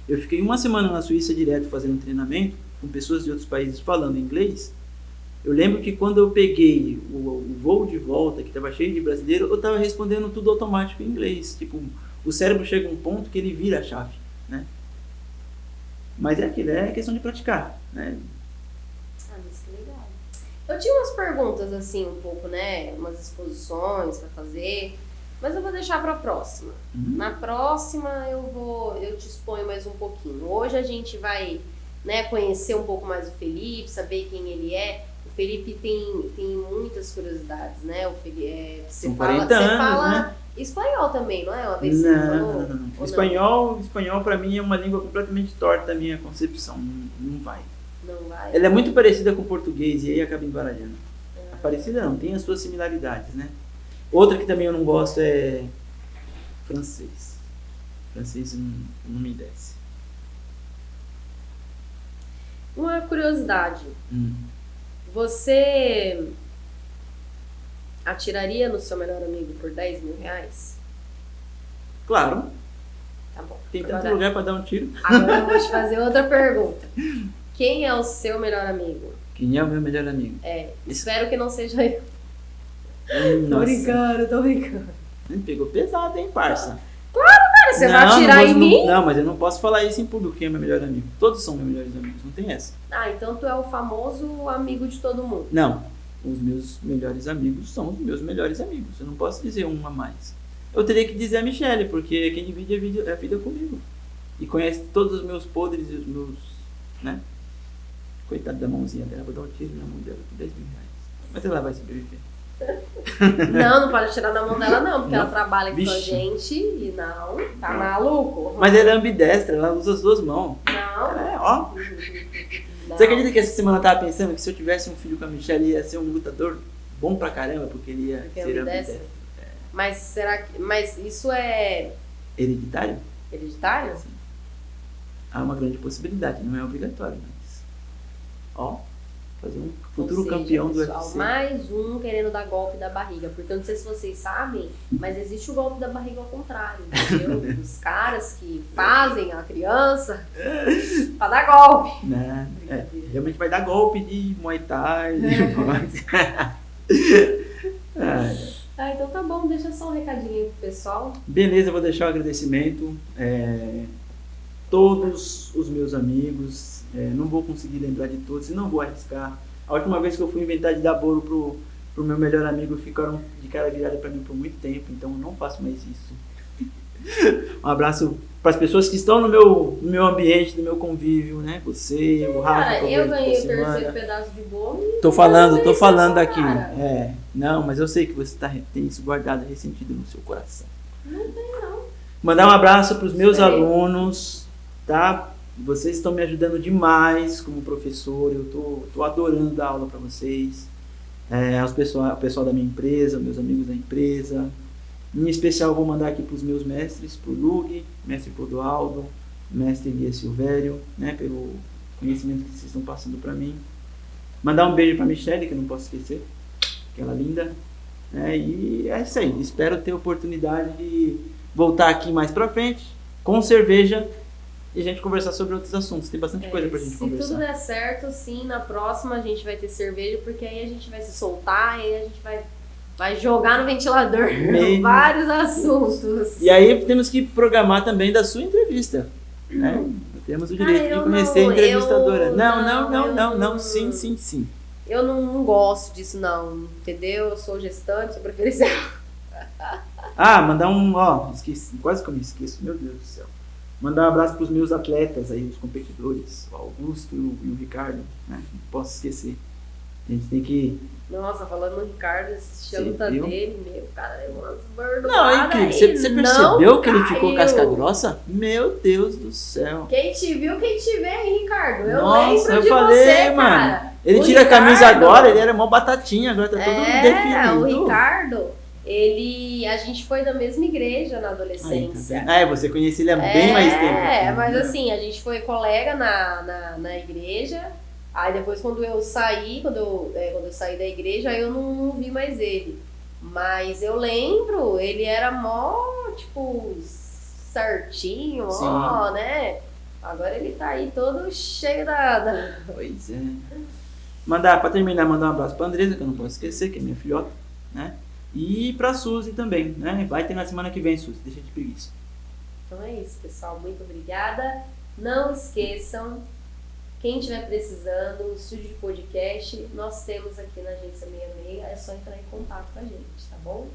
Eu fiquei uma semana na Suíça direto fazendo treinamento com pessoas de outros países falando inglês. Eu lembro que quando eu peguei o voo de volta, que estava cheio de brasileiro, eu estava respondendo tudo automático em inglês. Tipo, o cérebro chega a um ponto que ele vira a chave, né? Mas é aquilo, é questão de praticar, né? Mas que legal. Eu tinha umas perguntas assim, um pouco, né? Umas exposições para fazer, mas eu vou deixar para a próxima. Na próxima eu te exponho mais um pouquinho. Hoje a gente vai, né, conhecer um pouco mais o Felipe, saber quem ele é. O Felipe tem muitas curiosidades, né? O Felipe, você São fala, 40 anos, você fala né? espanhol também, não é? Uma vez você falou, não. Espanhol para mim é uma língua completamente torta da minha concepção. Não vai. Não vai? Ela é muito parecida com o português e aí acaba embaralhando. Parecida não, tem as suas similaridades, né? Outra que também eu não gosto é francês. Francês não me desce. Uma curiosidade. Você atiraria no seu melhor amigo por 10 mil reais? Claro. Tá bom. Tem tanto lugar para dar um tiro. Agora eu vou te fazer outra pergunta. Quem é o seu melhor amigo? Quem é o meu melhor amigo? Espero que não seja eu. Nossa. Tô brincando. Pegou pesado, hein, parça? Cara, você vai atirar em mim? Não, mas eu não posso falar isso em público, quem é meu melhor amigo. Todos são meus melhores amigos, não tem essa. Então tu é o famoso amigo de todo mundo. Não, os meus melhores amigos são os meus melhores amigos. Eu não posso dizer um a mais. Eu teria que dizer a Michelle, porque quem divide a vida comigo. E conhece todos os meus podres e os meus, né? Coitado da mãozinha dela, vou dar um tiro na mão dela por 10 mil reais. Mas ela vai sobreviver. Não pode tirar da mão dela não, porque Não? ela trabalha aqui com a Vixe. gente e não, tá maluco? Mas ela é ambidestra, ela usa as duas mãos. Não. É, ó. Não. Você acredita que essa semana eu tava pensando que se eu tivesse um filho com a Michelle, ele ia ser um lutador bom pra caramba, porque ele ia Porque é ser ambidestro? ambidestro. Mas será que. Mas isso é Hereditário? hereditário? Há uma grande possibilidade, não é obrigatório, mas. Ó, fazer um futuro Ou seja, campeão do pessoal, UFC. mais um querendo dar golpe da barriga. Porque eu não sei se vocês sabem, mas existe o golpe da barriga ao contrário, entendeu? Os caras que fazem a criança pra dar golpe. Né? É, realmente vai dar golpe de Muay Thai. É. Ah, então tá bom, deixa só um recadinho aí pro pessoal. Beleza, eu vou deixar o agradecimento. Todos os meus amigos, não vou conseguir lembrar de todos e não vou arriscar. A última vez que eu fui inventar de dar bolo pro meu melhor amigo, ficaram de cara virada pra mim por muito tempo, então eu não faço mais isso. Um abraço para as pessoas que estão no meu ambiente, no meu convívio, né? Você, o Rafa, Cara, que eu vejo ganhei o toda semana. terceiro pedaço de bolo e Tô falando isso, aqui. cara. Não, mas eu sei que você tem isso guardado, ressentido no seu coração. Não tem não. Mandar um abraço para os meus Sei. alunos, tá? Vocês estão me ajudando demais como professor, eu tô adorando dar aula para vocês. O pessoal da minha empresa, meus amigos da empresa. Em especial eu vou mandar aqui para os meus mestres, pro Lug, mestre Clodoaldo, mestre Elias Silvério, né? Pelo conhecimento que vocês estão passando para mim. Mandar um beijo para Michelle, que eu não posso esquecer, aquela linda. E é isso aí, espero ter oportunidade de voltar aqui mais pra frente, com cerveja, e a gente conversar sobre outros assuntos. Tem bastante coisa pra gente Se conversar. tudo der certo, sim, na próxima a gente vai ter cerveja, porque aí a gente vai se soltar, aí a gente vai jogar no ventilador Meu vários assuntos. E aí temos que programar também da sua entrevista, né? Temos o direito Cara, de conhecer a entrevistadora. eu Não, não. sim. Eu não gosto disso não, entendeu? Eu sou gestante, sou preferencial. Mandar esqueci, quase que eu me esqueço, meu Deus do céu. Mandar um abraço pros meus atletas aí, os competidores, o Augusto e o Ricardo, né? Não posso esquecer. A gente tem que... Nossa, falando no Ricardo, assisti a Você luta viu? dele, meu, cara, é umas bordoadas. Não, é incrível. Você percebeu que ele ficou casca grossa? Meu Deus do céu. Quem te viu, quem te vê, hein, Ricardo? Eu Nossa, lembro eu de falei, você, mano. cara. Ele O tira a camisa Ricardo- agora, ele era mó batatinha, agora tá todo definido. O Ricardo, a gente foi da mesma igreja na adolescência. Você conhecia ele há bem mais tempo. Mas assim, a gente foi colega na igreja. Aí depois quando eu saí da igreja, aí eu não vi mais ele. Mas eu lembro, ele era mó, tipo, certinho, ó, né? Agora ele tá aí todo cheio da... Pois é. Pra terminar, mandar um abraço pra Andresa, que eu não posso esquecer, que é minha filhota, né? E pra Suzy também, né? Vai ter na semana que vem, Suzy, deixa de preguiça. Então é isso, pessoal. Muito obrigada. Não esqueçam, quem estiver precisando, o estúdio de podcast, nós temos aqui na Agência 66, é só entrar em contato com a gente, tá bom?